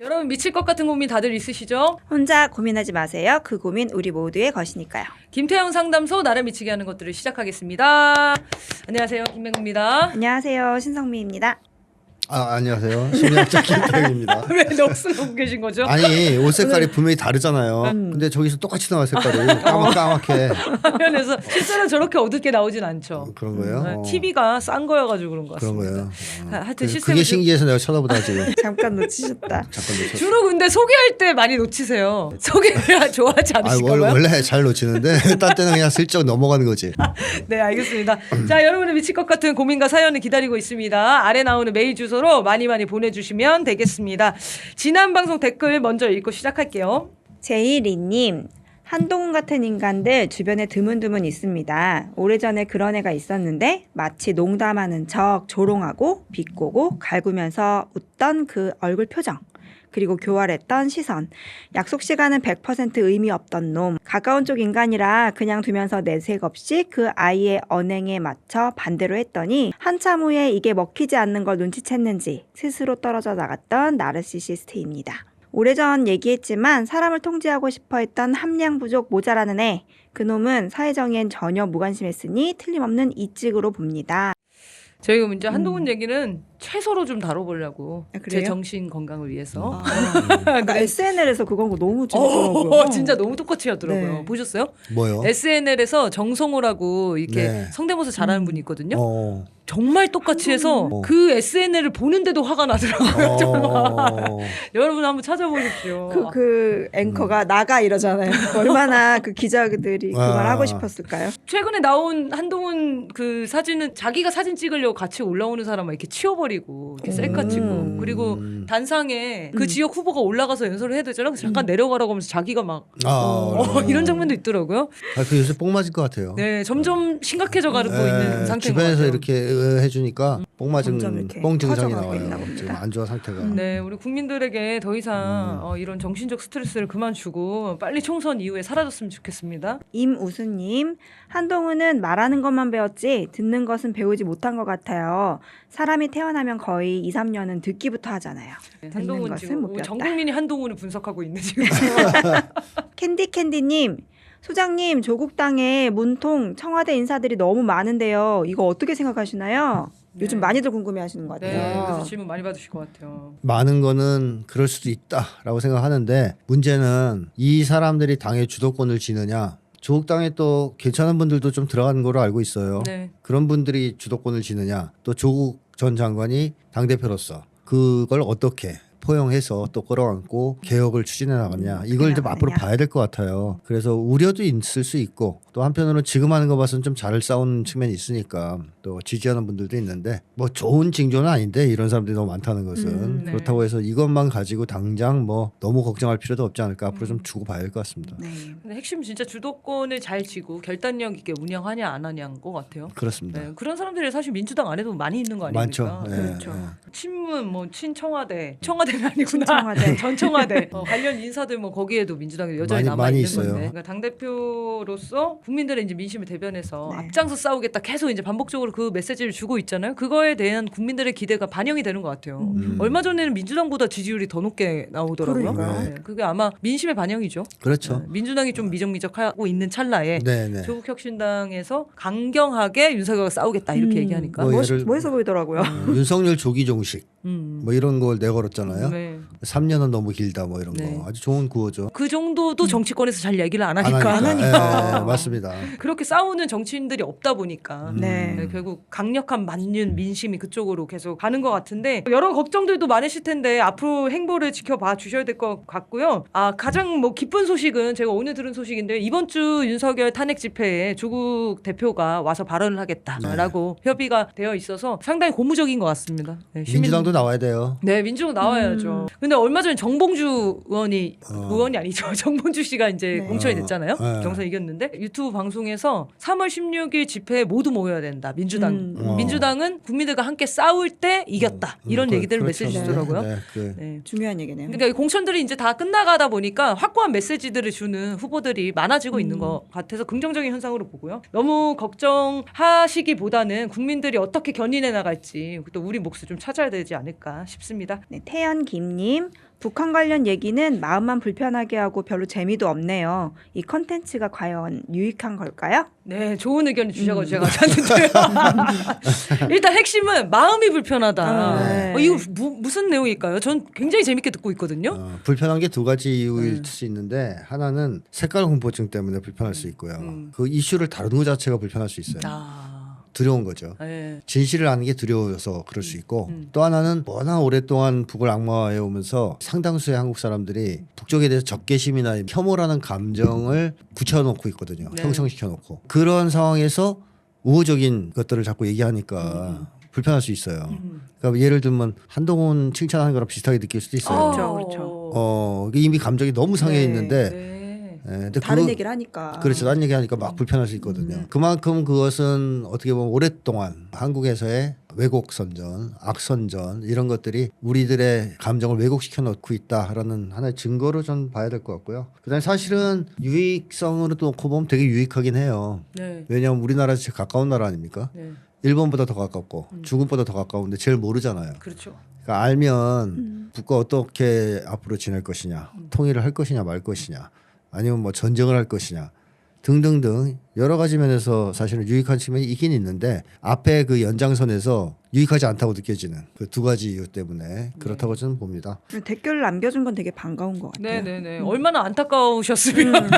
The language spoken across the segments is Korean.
여러분 미칠 것 같은 고민 다들 있으시죠? 혼자 고민하지 마세요. 그 고민 우리 모두의 것이니까요. 김태형 상담소 나를 미치게 하는 것들을 시작하겠습니다. 안녕하세요. 김맹구입니다. 안녕하세요. 신성미입니다. 안녕하세요. 심리학자 김태형입니다. 왜 넋을 놓고 계신 거죠? 아니 옷 색깔이 분명히 다르잖아요. 근데 저기서 똑같이 나와 색깔이 까맣게. 화면에서 실제로 저렇게 어둡게 나오진 않죠. 그런 거예요? TV가 싼 거여가지고 그런 것 그런 같습니다. 거예요. 하여튼 그게 신기해서 내가 쳐다보다 지금. 잠깐 놓치셨다. 잠깐 놓쳤어. 주로 근데 소개할 때 많이 놓치세요. 소개를 좋아하지 않으실까요? 원래 잘 놓치는데 딴 때는 그냥 슬쩍 넘어가는 거지. 네, 알겠습니다. 자, 여러분의 미칠 것 같은 고민과 사연을 기다리고 있습니다. 아래 나오는 메일 주소로 많이 보내주시면 되겠습니다. 지난 방송 댓글 먼저 읽고 시작할게요. 제이리님, 한동훈 같은 인간들 주변에 드문드문 있습니다. 오래전에 그런 애가 있었는데 마치 농담하는 척 조롱하고 비꼬고 갈구면서 웃던 그 얼굴 표정. 그리고 교활했던 시선. 약속 시간은 100% 의미 없던 놈. 가까운 쪽 인간이라 그냥 두면서 내색 없이 그 아이의 언행에 맞춰 반대로 했더니 한참 후에 이게 먹히지 않는 걸 눈치챘는지 스스로 떨어져 나갔던 나르시시스트입니다. 오래전 얘기했지만 사람을 통제하고 싶어 했던 함량 부족 모자라는 애. 그놈은 사회정의엔 전혀 무관심했으니 틀림없는 이찍으로 봅니다. 저희가 이제 한동훈 얘기는 최소로 좀 다뤄보려고 제 그래요? 정신 건강을 위해서 그러니까 SNL에서 그건 거 너무 재밌더라고요. 진짜 너무 똑같이 하더라고요. 네. 보셨어요? 뭐요? SNL에서 정성호라고 이렇게 네. 성대모사 잘하는 분이 있거든요. 어. 정말 똑같이 해서 그 SNL을 보는데도 화가 나더라고요. 정말. 여러분 한번 찾아보십시오. 그 앵커가 나가 이러잖아요. 얼마나 그 기자들이 그 말 하고 싶었을까요? 최근에 나온 한동훈 그 사진은 자기가 사진 찍으려고 같이 올라오는 사람을 이렇게 치워버리고 이렇게 셀카 찍고 그리고 단상에 그 지역 후보가 올라가서 연설을 해야 되잖아요. 그래서 잠깐 내려가라고 하면서 자기가 막 이런 장면도 있더라고요. 그 요새 뽕 맞을 것 같아요. 네, 점점 심각해져 가고 있는 상태인 것 주변에서 같아요. 이렇게 해주니까 뽕 맞은 점점 이렇게 뽕 증상이 커져가고 있나 나와요. 봅니다. 지금 안 좋아 상태가. 네, 우리 국민들에게 더 이상 이런 정신적 스트레스를 그만 주고 빨리 총선 이후에 사라졌으면 좋겠습니다. 임우수님, 한동훈은 말하는 것만 배웠지 듣는 것은 배우지 못한 것 같아요. 사람이 태어나면 거의 2, 3년은 듣기부터 하잖아요. 네, 듣는 한동훈 것은 지금 못 배웠다. 전 국민이 한동훈을 분석하고 있는 지금. 캔디님, 소장님, 조국당에 문통 청와대 인사들이 너무 많은데요. 이거 어떻게 생각하시나요? 요즘 많이들 궁금해하시는 것 네, 같아요. 그래서 질문 많이 받으실 것 같아요. 많은 거는 그럴 수도 있다라고 생각하는데 문제는 이 사람들이 당의 주도권을 쥐느냐. 조국당에 또 괜찮은 분들도 좀 들어가는 걸로 알고 있어요. 네. 그런 분들이 주도권을 쥐느냐. 또 조국 전 장관이 당대표로서 그걸 어떻게 포용해서 또 끌어안고 개혁을 추진해 나가냐. 이걸 좀 앞으로 봐야 될 것 같아요. 그래서 우려도 있을 수 있고 또 한편으로는 지금 하는 거 봐서는 좀 잘 싸우는 측면이 있으니까 또 지지하는 분들도 있는데 뭐 좋은 징조는 아닌데 이런 사람들이 너무 많다는 것은 네. 그렇다고 해서 이것만 가지고 당장 뭐 너무 걱정할 필요도 없지 않을까. 앞으로 좀 주고 봐야 될 것 같습니다. 네. 근데 핵심 진짜 주도권을 잘 쥐고 결단력 있게 운영하냐 안 하냐인 것 같아요. 그렇습니다. 네, 그런 사람들이 사실 민주당 안에도 많이 있는 거 아닙니까? 많죠. 네, 그렇죠. 네. 친문, 뭐 친청와대, 청와대는 아니구나. 친청와대. 전 청와대 관련 인사들 뭐 거기에도 민주당이 여전히 남아 많이 있는 있어요. 건데. 그러니까 당 대표로서 국민들의 이제 민심을 대변해서 네. 앞장서 싸우겠다 계속 이제 반복적으로 그 메시지를 주고 있잖아요. 그거에 대한 국민들의 기대가 반영이 되는 것 같아요. 얼마 전에는 민주당보다 지지율이 더 높게 나오더라고요. 그러니까요. 네, 그게 아마 민심의 반영이죠. 그렇죠. 네, 민주당이 좀 미적미적하고 있는 찰나에 네, 네. 조국혁신당에서 강경하게 윤석열과 싸우겠다 이렇게 얘기하니까. 뭐 예를- 멋있어 보이더라고요. 윤석열 조기 종식 뭐 이런 걸 내걸었잖아요. 네. 3년은 너무 길다 뭐 이런 네. 거 아주 좋은 구호죠. 그 정도도 정치권에서 잘 얘기를 안 하니까. 안 하니까. 예, 맞습니다. 그렇게 싸우는 정치인들이 없다 보니까 네. 네, 결국 강력한 만윤 민심이 그쪽으로 계속 가는 것 같은데 여러 걱정들도 많으실 텐데 앞으로 행보를 지켜봐 주셔야 될 것 같고요. 가장 뭐 기쁜 소식은 제가 오늘 들은 소식인데 이번 주 윤석열 탄핵 집회에 조국 대표가 와서 발언을 하겠다라고 협의가 되어 있어서 상당히 고무적인 것 같습니다. 네, 민주당도 나와야 돼요. 네, 민주당 나와야죠. 근데 근데 얼마 전에 정봉주 의원이 아니죠. 정봉주 씨가 이제 네. 공천이 됐잖아요. 네. 경선 이겼는데 유튜브 방송에서 3월 16일 집회에 모두 모여야 된다. 민주당은 국민들과 함께 싸울 때 이겼다. 이런 얘기들을 그렇죠. 메시지 주더라고요. 네, 네. 중요한 얘기네요. 그러니까 이 공천들이 이제 다 끝나가다 보니까 확고한 메시지들을 주는 후보들이 많아지고 있는 것 같아서 긍정적인 현상으로 보고요. 너무 걱정하시기보다는 국민들이 어떻게 견인해 나갈지 또 우리 몫을 좀 찾아야 되지 않을까 싶습니다. 네, 태연 김님, 북한 관련 얘기는 마음만 불편하게 하고 별로 재미도 없네요. 이 컨텐츠가 과연 유익한 걸까요? 네, 좋은 의견을 주셔가지고 제가 찾는데요. 일단 핵심은 마음이 불편하다. 네. 이거 무슨 내용일까요? 전 굉장히 재밌게 듣고 있거든요. 불편한 게 두 가지 이유일 수 있는데 하나는 색깔 공포증 때문에 불편할 수 있고요. 그 이슈를 다루는 것 자체가 불편할 수 있어요. 두려운 거죠. 네. 진실을 아는 게 두려워서 그럴 수 있고 또 하나는 워낙 오랫동안 북을 악마화해 오면서 상당수의 한국 사람들이 북쪽에 대해서 적개심이나 혐오라는 감정을 굳혀놓고 있거든요. 네. 형성시켜놓고 그런 상황에서 우호적인 것들을 자꾸 얘기하니까 불편할 수 있어요. 그러니까 예를 들면 한동훈 칭찬하는 거랑 비슷하게 느낄 수도 있어요. 그렇죠. 이미 감정이 너무 상해 네. 있는데 네. 근데 다른 얘기를 하니까. 그렇죠. 다른 얘기하니까 막 불편할 수 있거든요. 그만큼 그것은 어떻게 보면 오랫동안 한국에서의 왜곡 선전, 악선전 이런 것들이 우리들의 감정을 왜곡시켜 놓고 있다라는 하나의 증거로 전 봐야 될 것 같고요. 그다음에 사실은 유익성으로 놓고 보면 되게 유익하긴 해요. 네. 왜냐하면 우리나라에서 제일 가까운 나라 아닙니까? 네. 일본보다 더 가깝고 중국보다 더 가까운데 제일 모르잖아요. 그렇죠. 그러니까 알면 북과 어떻게 앞으로 지낼 것이냐, 통일을 할 것이냐 말 것이냐, 아니면 뭐 전쟁을 할 것이냐 등등등 여러 가지 면에서 사실은 유익한 측면이 있긴 있는데 앞에 그 연장선에서 유익하지 않다고 느껴지는 그 두 가지 이유 때문에 그렇다고 저는 봅니다. 댓글 남겨준 건 되게 반가운 것 같아요. 네네네. 얼마나 안타까우셨으면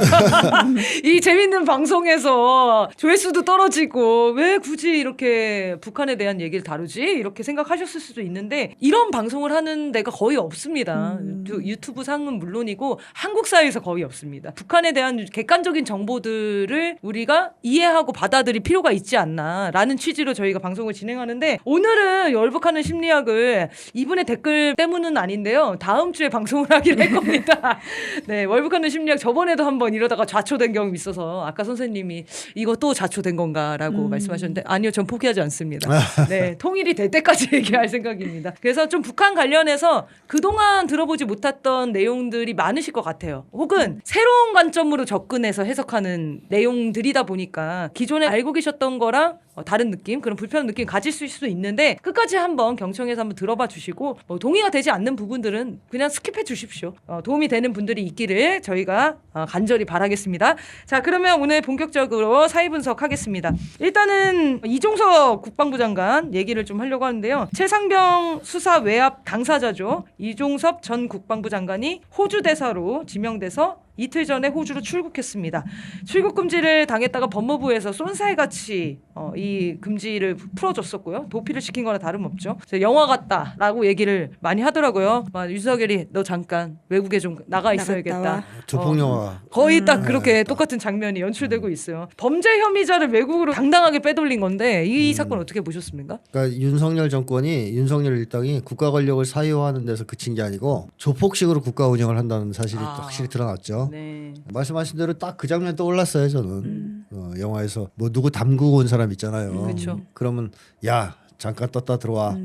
이 재밌는 방송에서 조회수도 떨어지고 왜 굳이 이렇게 북한에 대한 얘기를 다루지? 이렇게 생각하셨을 수도 있는데 이런 방송을 하는 데가 거의 없습니다. 유튜브 상은 물론이고 한국 사회에서 거의 없습니다. 북한에 대한 객관적인 정보들을 우리가 이해하고 받아들일 필요가 있지 않나라는 취지로 저희가 방송을 진행하는데 오늘은 열북하는 심리학을 이분의 댓글 때문은 아닌데요. 다음 주에 방송을 하기로 할 겁니다. 네, 월북하는 심리학 저번에도 한번 이러다가 좌초된 경험이 있어서 아까 선생님이 이거 또 좌초된 건가라고 말씀하셨는데 아니요, 전 포기하지 않습니다. 네, 통일이 될 때까지 얘기할 생각입니다. 그래서 좀 북한 관련해서 그동안 들어보지 못했던 내용들이 많으실 것 같아요. 혹은 새로운 관점으로 접근해서 해석하는 내용들이다 보니까 기존에 알고 계셨던 거랑 다른 느낌, 그런 불편한 느낌 가질 수도 있는데 끝까지 한번 경청해서 한번 들어봐 주시고 동의가 되지 않는 부분들은 그냥 스킵해 주십시오. 도움이 되는 분들이 있기를 저희가 간절히 바라겠습니다. 자, 그러면 오늘 본격적으로 사회 분석하겠습니다. 일단은 이종석 국방부 장관 얘기를 좀 하려고 하는데요. 최상병 수사 외압 당사자죠. 이종섭 전 국방부 장관이 호주 대사로 지명돼서 이틀 전에 호주로 출국했습니다. 출국 금지를 당했다가 법무부에서 쏜살같이 이 금지를 풀어줬었고요. 도피를 시킨 거나 다름없죠. 영화 같다라고 얘기를 많이 하더라고요. 윤석열이 너 잠깐 외국에 좀 나가 있어야겠다. 조폭 영화 거의 딱 그렇게 똑같은 장면이 연출되고 있어요. 범죄 혐의자를 외국으로 당당하게 빼돌린 건데 이 사건 어떻게 보셨습니까? 그러니까 윤석열 정권이 윤석열 일당이 국가 권력을 사유화하는 데서 그친 게 아니고 조폭식으로 국가 운영을 한다는 사실이 확실히 드러났죠. 네. 말씀하신 대로 딱 그 장면 떠올랐어요. 저는 영화에서 뭐 누구 담그고 온 사람 있잖아요. 그렇죠. 그러면 야 잠깐 떴다 들어와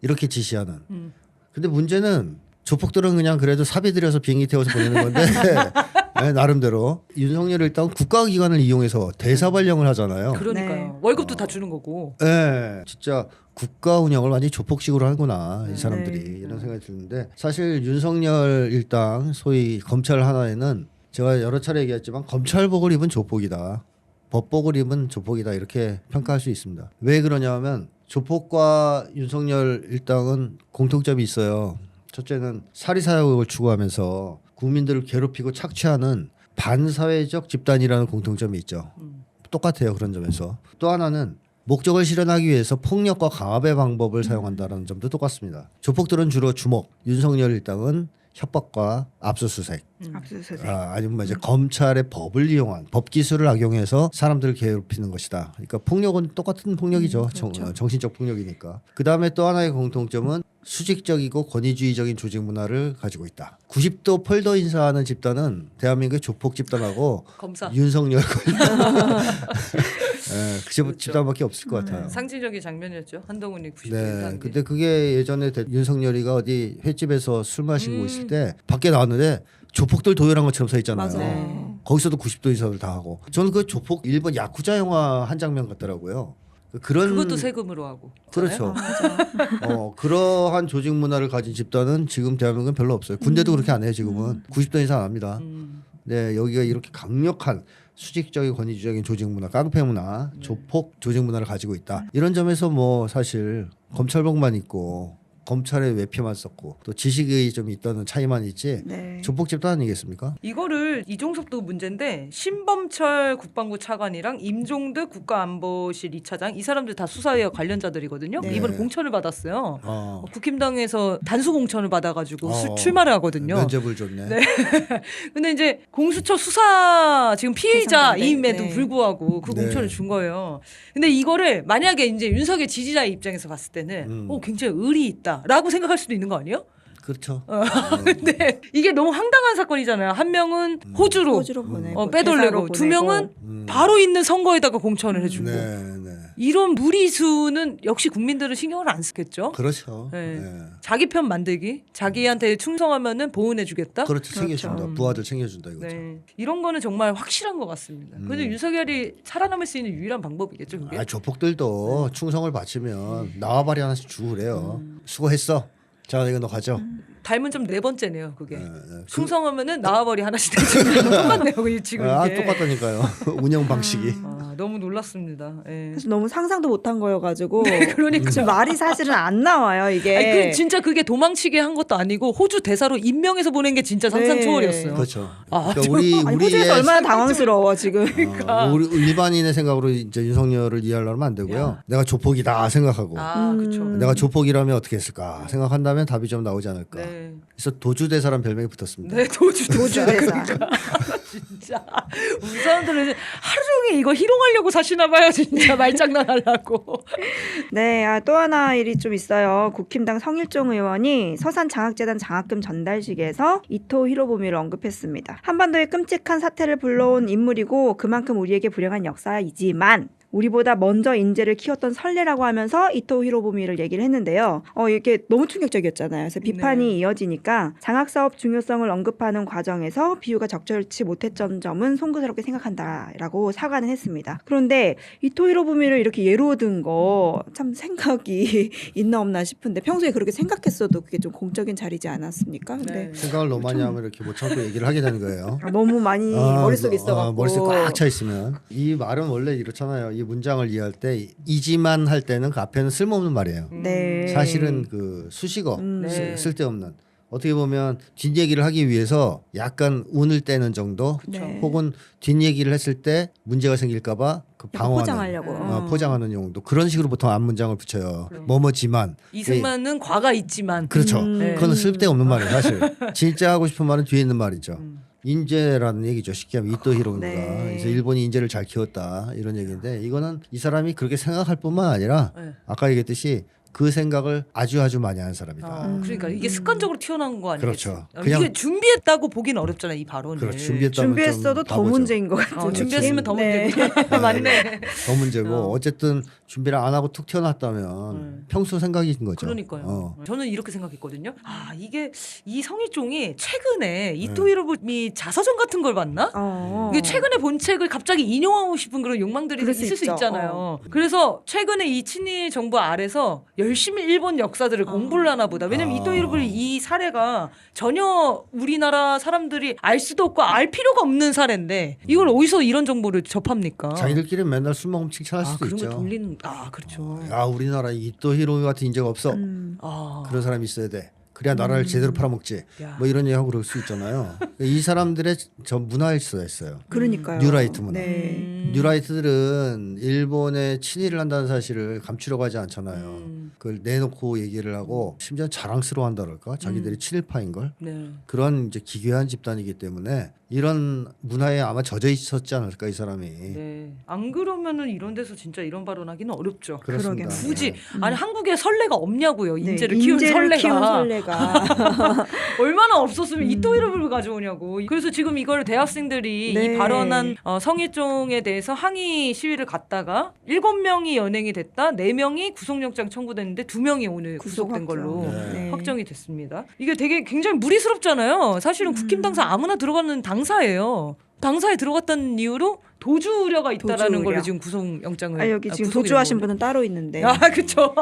이렇게 지시하는. 근데 문제는 조폭들은 그냥 그래도 사비 들여서 비행기 태워서 보내는 건데 네, 나름대로 윤석열 일단 국가기관을 이용해서 대사 발령을 하잖아요. 그러니까요. 네. 월급도 다 주는 거고. 네, 진짜 국가 운영을 완전히 조폭식으로 하는구나 이 사람들이 네. 이런 생각이 드는데 사실 윤석열 일당 소위 검찰 하나에는 제가 여러 차례 얘기했지만 검찰복을 입은 조폭이다, 법복을 입은 조폭이다 이렇게 평가할 수 있습니다. 왜 그러냐면 조폭과 윤석열 일당은 공통점이 있어요. 첫째는 사리사욕을 추구하면서 국민들을 괴롭히고 착취하는 반사회적 집단이라는 공통점이 있죠. 똑같아요 그런 점에서. 또 하나는 목적을 실현하기 위해서 폭력과 강압의 방법을 사용한다는 점도 똑같습니다. 조폭들은 주로 주먹, 윤석열 일당은 협박과 압수수색, 압수수색. 아니면 이제 검찰의 법을 이용한 법 기술을 악용해서 사람들을 괴롭히는 것이다. 그러니까 폭력은 똑같은 폭력이죠. 그렇죠. 정신적 폭력이니까. 그 다음에 또 하나의 공통점은 수직적이고 권위주의적인 조직 문화를 가지고 있다. 90도 폴더 인사하는 집단은 대한민국의 조폭 집단하고 검사. 윤석열 그 그렇죠. 집단밖에 없을 것 같아요. 상징적인 장면이었죠. 한동훈이 90대 네, 근데 그게 예전에 윤석열이가 어디 횟집에서 술 마시고 있을 때 밖에 나왔는데 조폭들 도열한 것처럼 서 있잖아요. 맞아요. 거기서도 90도 인사를 다 하고. 저는 그 조폭 일본 야쿠자 영화 한 장면 같더라고요. 그런 그것도 세금으로 하고. 그렇죠. 맞아. 그러한 조직 문화를 가진 집단은 지금 대한민국은 별로 없어요. 군대도 그렇게 안 해요. 지금은 90도 인사 안 합니다. 네, 여기가 이렇게 강력한 수직적인 권위주의적인 조직 문화, 깡패 문화, 조폭 조직 문화를 가지고 있다. 이런 점에서 뭐 사실 검찰복만 있고 검찰의 외피만 썼고 또 지식이 좀 있다는 차이만 있지 네. 조폭 집단 아니겠습니까? 이거를 이종섭도 문제인데 신범철 국방부 차관이랑 임종득 국가안보실 2차장 이 사람들 다 수사회 관련자들이거든요. 네. 이번에 공천을 받았어요. 어, 국힘당에서 단수 공천을 받아가지고 어. 출마를 하거든요. 면접을 줬네. 네. 근데 이제 공수처 수사 지금 피해자임에도 네. 불구하고 그 네. 공천을 준 거예요. 근데 이거를 만약에 이제 윤석열 지지자의 입장에서 봤을 때는 굉장히 의리 있다라고 생각할 수도 있는 거 아니에요? 그렇죠. 근데 이게 너무 황당한 사건이잖아요. 한 명은 호주로, 호주로 보내고 빼돌리고 대사로 두 명은 보내고. 바로 있는 선거에다가 공천을 해주고 네, 네. 이런 무리수는 역시 국민들은 신경을 안 쓰겠죠. 그렇죠. 네. 네. 자기 편 만들기, 자기한테 충성하면은 보호해주겠다. 그렇죠. 챙겨준다. 부하들 챙겨준다 이거죠. 네. 이런 거는 정말 확실한 것 같습니다. 근데 윤석열이 살아남을 수 있는 유일한 방법이겠죠, 그게. 조폭들도 충성을 바치면 나와바리 하나씩 주고 그래요. 수고했어. 자 이거 너 가져. 닮은 점 네 번째네요, 그게. 네. 충성하면은 나와버리 하나씩 대주면 똑같네요, 지금 이게. 똑같다니까요. 운영 방식이. 너무 놀랐습니다. 예. 그래서 너무 상상도 못한 거여가지고 그러니까. 지금 말이 사실은 안 나와요 이게. 아니, 진짜 그게 도망치게 한 것도 아니고 호주 대사로 임명해서 보낸 게 진짜 상상 네. 초월이었어요. 그렇죠. 아, 그러니까 아니, 호주에서 얼마나 당황스러워 지금. 우리 일반인의 생각으로 이제 윤석열을 이해하려면 안 되고요. 내가 조폭이다 생각하고 그렇죠. 내가 조폭이라면 어떻게 했을까 생각한다면 답이 좀 나오지 않을까. 네. 그래서 도주대사란 별명이 붙었습니다. 네, 도주대사. 진짜 우리 사람들은 하루 종일 이거 희롱하려고 사시나 봐요, 진짜 말장난하려고. 네, 또 하나 일이 좀 있어요. 국힘당 성일종 의원이 서산 장학재단 장학금 전달식에서 이토 히로부미를 언급했습니다. 한반도의 끔찍한 사태를 불러온 인물이고 그만큼 우리에게 불행한 역사이지만 우리보다 먼저 인재를 키웠던 선례라고 하면서 이토 히로부미를 얘기를 했는데요. 이게 너무 충격적이었잖아요. 그래서 비판이 네. 이어지니까 장학사업 중요성을 언급하는 과정에서 비유가 적절치 못했던 점은 송구스럽게 생각한다라고 사과는 했습니다. 그런데 이토 히로부미를 이렇게 예로 든 거 참 생각이 있나 없나 싶은데 평소에 그렇게 생각했어도 그게 좀 공적인 자리지 않았습니까? 근데 네. 생각을 너무 많이 하면 이렇게 못 참고 얘기를 하게 되는 거예요. 너무 많이 머릿속에 있어갖고 머릿속에 꽉 차 있으면 이 말은 원래 이렇잖아요. 이 문장을 이해할 때 이지만 할 때는 그 앞에는 쓸모없는 말이에요. 네. 사실은 그 수식어 네. 쓸데없는 어떻게 보면 뒷얘기를 하기 위해서 약간 운을 떼는 정도 네. 혹은 뒷얘기를 했을 때 문제가 생길까봐 그 방어하는 포장하려고. 포장하는 용도 그런 식으로 보통 앞문장을 붙여요. 뭐뭐지만 이승만은 과가 있지만. 그렇죠. 네. 그거는 쓸데없는 말이에요. 사실 진짜 하고 싶은 말은 뒤에 있는 말이죠. 인재라는 얘기죠. 쉽게 하면 이토 히로부미가 네. 그래서 일본이 인재를 잘 키웠다 이런 얘기인데 이거는 이 사람이 그렇게 생각할 뿐만 아니라 네. 아까 얘기했듯이 그 생각을 아주 많이 하는 사람이다. 그러니까 이게 습관적으로 튀어나온 거 아니겠어요? 그렇죠. 그냥- 이게 준비했다고 보기는 어렵잖아요, 이 발언을. 그렇죠. 준비했다면 준비했어도 좀 더 바보죠. 문제인 것 같은 준비했으면 더 네. 문제구나. 맞네. 더 문제고 어쨌든 준비를 안 하고 툭 튀어났다면 평소 생각인 거죠. 그러니까요. 저는 이렇게 생각했거든요. 이게 이 성일종이 최근에 이토 히로부미 자서전 같은 걸 봤나? 이게 최근에 본 책을 갑자기 인용하고 싶은 그런 욕망들이 그럴 수 있을 수 있죠. 있잖아요. 그래서 최근에 이 친일 정부 아래서 열심히 일본 역사들을 공부를 하나 보다. 왜냐면 이토 히로부미 이 사례가 전혀 우리나라 사람들이 알 수도 없고 알 필요가 없는 사례인데 이걸 어디서 이런 정보를 접합니까? 자기들끼리 맨날 술 먹으면 칭찬할 수도 그런 있죠. 걸 돌리는 그렇죠. 야 우리나라 이토 히로부미 같은 인재가 없어. 아. 그런 사람이 있어야 돼. 그래야 나라를 제대로 팔아먹지. 야. 뭐 이런 얘기하고 그럴 수 있잖아요. 이 사람들의 저 문화일 수가 있어요. 그러니까요. 뉴라이트 문화. 네. 뉴라이트들은 일본에 친일을 한다는 사실을 감추려고 하지 않잖아요. 그걸 내놓고 얘기를 하고 심지어 자랑스러워한다 그럴까? 자기들이 친일파인 걸. 네. 그런 이제 기괴한 집단이기 때문에 이런 문화에 아마 젖어 있었지 않을까 이 사람이. 네. 안 그러면은 이런 데서 진짜 이런 발언하기는 어렵죠. 그렇습니다. 그러게요. 굳이 네. 아니 한국에 설레가 없냐고요. 네, 인재를 키운 설레가. 얼마나 없었으면 이토이름을 가져오냐고. 그래서 지금 이걸 대학생들이 네. 이 발언한 성일종에 대해서 항의 시위를 갔다가 7명이 연행이 됐다. 4명이 구속영장 청구됐는데 2명이 오늘 구속된 걸로 네. 확정이 됐습니다. 이게 되게 굉장히 무리스럽잖아요. 사실은 국힘 당사 아무나 들어가는 당사예요. 당사에 들어갔다는 이유로 도주 우려가 있다라는 도주 걸로 우려. 지금 구속영장을 아, 여기 지금 구속이 도주하신 된 거거든요. 분은 따로 있는데. 아 그쵸.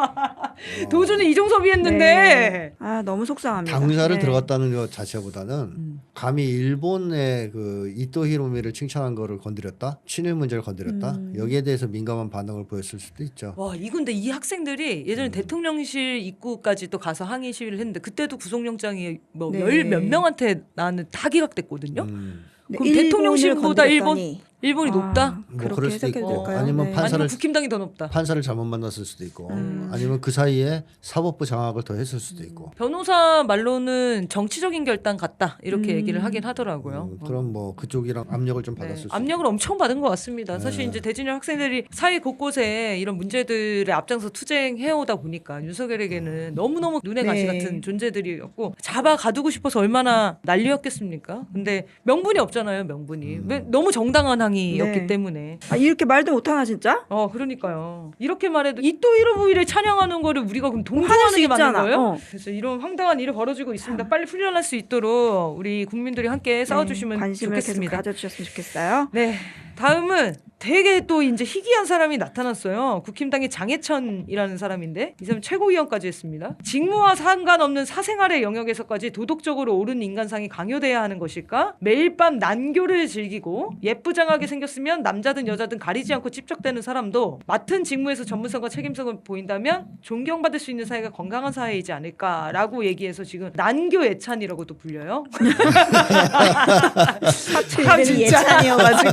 도주는 이종섭이 했는데 네. 아 너무 속상합니다. 당사를 네. 들어갔다는 것 자체보다는 감히 일본의 그 이토 히로미를 칭찬한 거를 건드렸다, 친일 문제를 건드렸다, 여기에 대해서 민감한 반응을 보였을 수도 있죠. 와 이건데 이 학생들이 예전에 대통령실 입구까지 또 가서 항의 시위를 했는데 그때도 구속영장이 뭐 네. 열 몇 명한테 나는 다 기각됐거든요. 네, 그럼 일본을 대통령실보다 건드렸더니. 일본이 높다? 뭐 그렇게 그럴 수도 해석해도 있고, 될까요? 아니면 네. 판사를 아니면 국힘당이 더 높다. 판사를 잘못 만났을 수도 있고, 아니면 그 사이에 사법부 장악을 더 했을 수도 있고. 변호사 말로는 정치적인 결단 같다 이렇게 얘기를 하긴 하더라고요. 그럼 뭐 그쪽이랑 압력을 좀 네, 받았을 수도 압력을 엄청 받은 것 같습니다. 사실 네. 이제 대진영 학생들이 사회 곳곳에 이런 문제들에 앞장서 투쟁해오다 보니까 윤석열에게는 너무너무 눈에 가시 네. 같은 존재들이었고 잡아 가두고 싶어서 얼마나 난리였겠습니까? 근데 명분이 없잖아요, 명분이. 왜 너무 정당한 항의였기 네. 때문에. 아 이렇게 말도 못하나 진짜? 그러니까요. 이렇게 말해도 이토 히로부미를 찬양하는 거를 우리가 그럼 화낼 동조하는 수 게 맞는 있잖아. 거예요? 그래서 이런 황당한 일이 벌어지고 있습니다. 빨리 풀려날 수 있도록 우리 국민들이 함께 싸워주시면 네, 관심을 좋겠습니다. 계속 가져주셨으면 좋겠어요. 네, 다음은 되게 또 이제 희귀한 사람이 나타났어요. 국힘당의 장해천이라는 사람인데 이 사람 최고위원까지 했습니다. 직무와 상관없는 사생활의 영역에서까지 도덕적으로 옳은 인간상이 강요돼야 하는 것일까? 매일 밤 난교를 즐기고 예쁘장하게 생겼으면 남자든 여자든 가리지 않고 찝적대는 사람도 맡은 직무에서 전문성과 책임성을 보인다면 존경받을 수 있는 사회가 건강한 사회이지 않을까라고 얘기해서 지금 난교 예찬이라고도 불려요. 사투리 아, 이름이 진짜. 예찬이어가지고.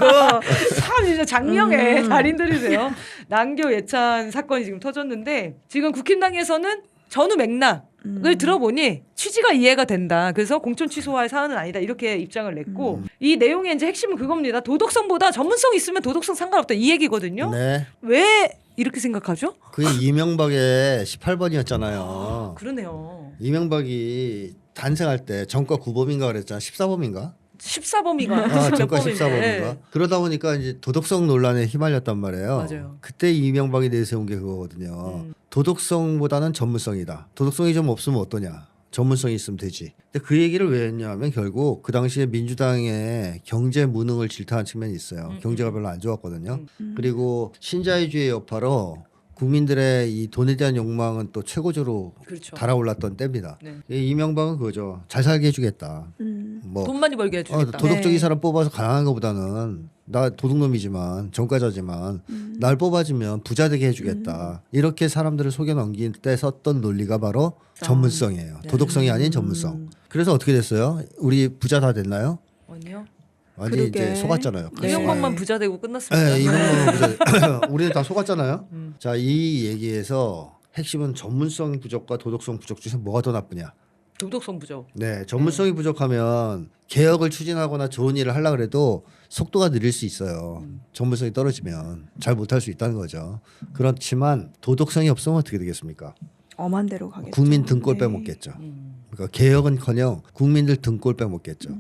참 진짜 장령의 달인들이세요. 난교 예찬 사건이 지금 터졌는데 지금 국힘당에서는 전후 맥락을 들어보니 취지가 이해가 된다. 그래서 공천 취소할 사안은 아니다. 이렇게 입장을 냈고 이 내용의 이제 핵심은 그겁니다. 도덕성보다 전문성 있으면 도덕성 상관없다. 이 얘기거든요. 네. 왜 이렇게 생각하죠? 그게 이명박의 18번이었잖아요. 그러네요. 이명박이 탄생할 때 전과 9범인가 그랬잖아. 14범인가? 14범이가 전과 14범인가? 그러다 보니까 이제 도덕성 논란에 휘말렸단 말이에요. 맞아요. 그때 이명박이 내세운 게 그거거든요. 도덕성보다는 전문성이다. 도덕성이 좀 없으면 어떠냐? 전문성이 있으면 되지. 근데 그 얘기를 왜 했냐면 결국 그 당시에 민주당의 경제 무능을 질타한 측면이 있어요. 경제가 별로 안 좋았거든요. 그리고 신자유주의 여파로 국민들의 이 돈에 대한 욕망은 또 최고조로 그렇죠. 달아올랐던 때입니다. 네. 이 이명박은 그거죠. 잘 살게 해주겠다. 뭐 돈 많이 벌게 해주겠다. 도덕적인 네. 사람 뽑아서 가난한 것보다는 나 도둑놈이지만 전과자지만 날 뽑아주면 부자 되게 해주겠다. 이렇게 사람들을 속여 넘길 때 썼던 논리가 바로 전문성이에요. 도덕성이 아닌 전문성. 그래서 어떻게 됐어요? 우리 부자 다 됐나요? 아니요. 완전히 그러게. 이제 속았잖아요. 이명박만 부자 되고 끝났습니다. 네, 이명박만 부자. 우리는 다 속았잖아요. 자, 이 얘기에서 핵심은 전문성 부족과 도덕성 부족 중에서 뭐가 더 나쁘냐? 도덕성 부족. 네, 전문성이 부족하면 개혁을 추진하거나 좋은 일을 하려고 해도 속도가 느릴 수 있어요. 전문성이 떨어지면 잘 못할 수 있다는 거죠. 그렇지만 도덕성이 없으면 어떻게 되겠습니까? 엄한 대로 가겠죠. 국민 등골 네. 빼먹겠죠. 그러니까 개혁은커녕 국민들 등골 빼먹겠죠.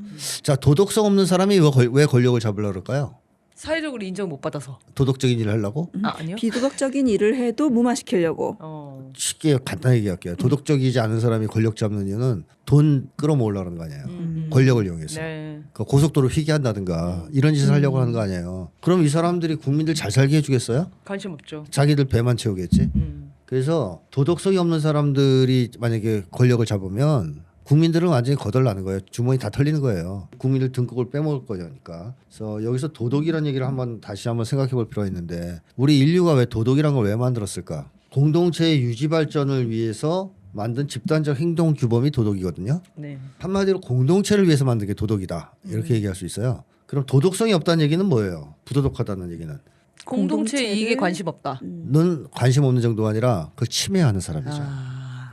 자, 도덕성 없는 사람이 왜 권력을 잡으려고 그럴까요? 사회적으로 인정 못 받아서. 도덕적인 일을 하려고? 아니요. 비도덕적인 일을 해도 무마시키려고. 쉽게 간단히 얘기할게요. 도덕적이지 않은 사람이 권력 잡는 이유는 돈 끌어모으려는 거 아니에요. 권력을 이용해서. 네. 그 고속도로 휘게한다든가 이런 짓을 하려고 하는 거 아니에요. 그럼 이 사람들이 국민들 잘 살게 해주겠어요? 관심 없죠. 자기들 배만 채우겠지. 음. 그래서 도덕성이 없는 사람들이 만약에 권력을 잡으면 국민들은 완전히 거덜나는 거예요. 주머니 다 털리는 거예요. 국민들 등급을 빼먹을 거니까. 그래서 여기서 도덕이라는 얘기를 다시 한번 생각해 볼 필요가 있는데 우리 인류가 왜 도덕이란 걸 왜 만들었을까? 공동체의 유지 발전을 위해서 만든 집단적 행동 규범이 도덕이거든요. 네. 한마디로 공동체를 위해서 만든 게 도덕이다. 이렇게 얘기할 수 있어요. 그럼 도덕성이 없다는 얘기는 뭐예요? 부도덕하다는 얘기는. 공동체 이익에 관심 없다. 는 관심 없는 정도가 아니라 그걸 침해하는 사람이죠.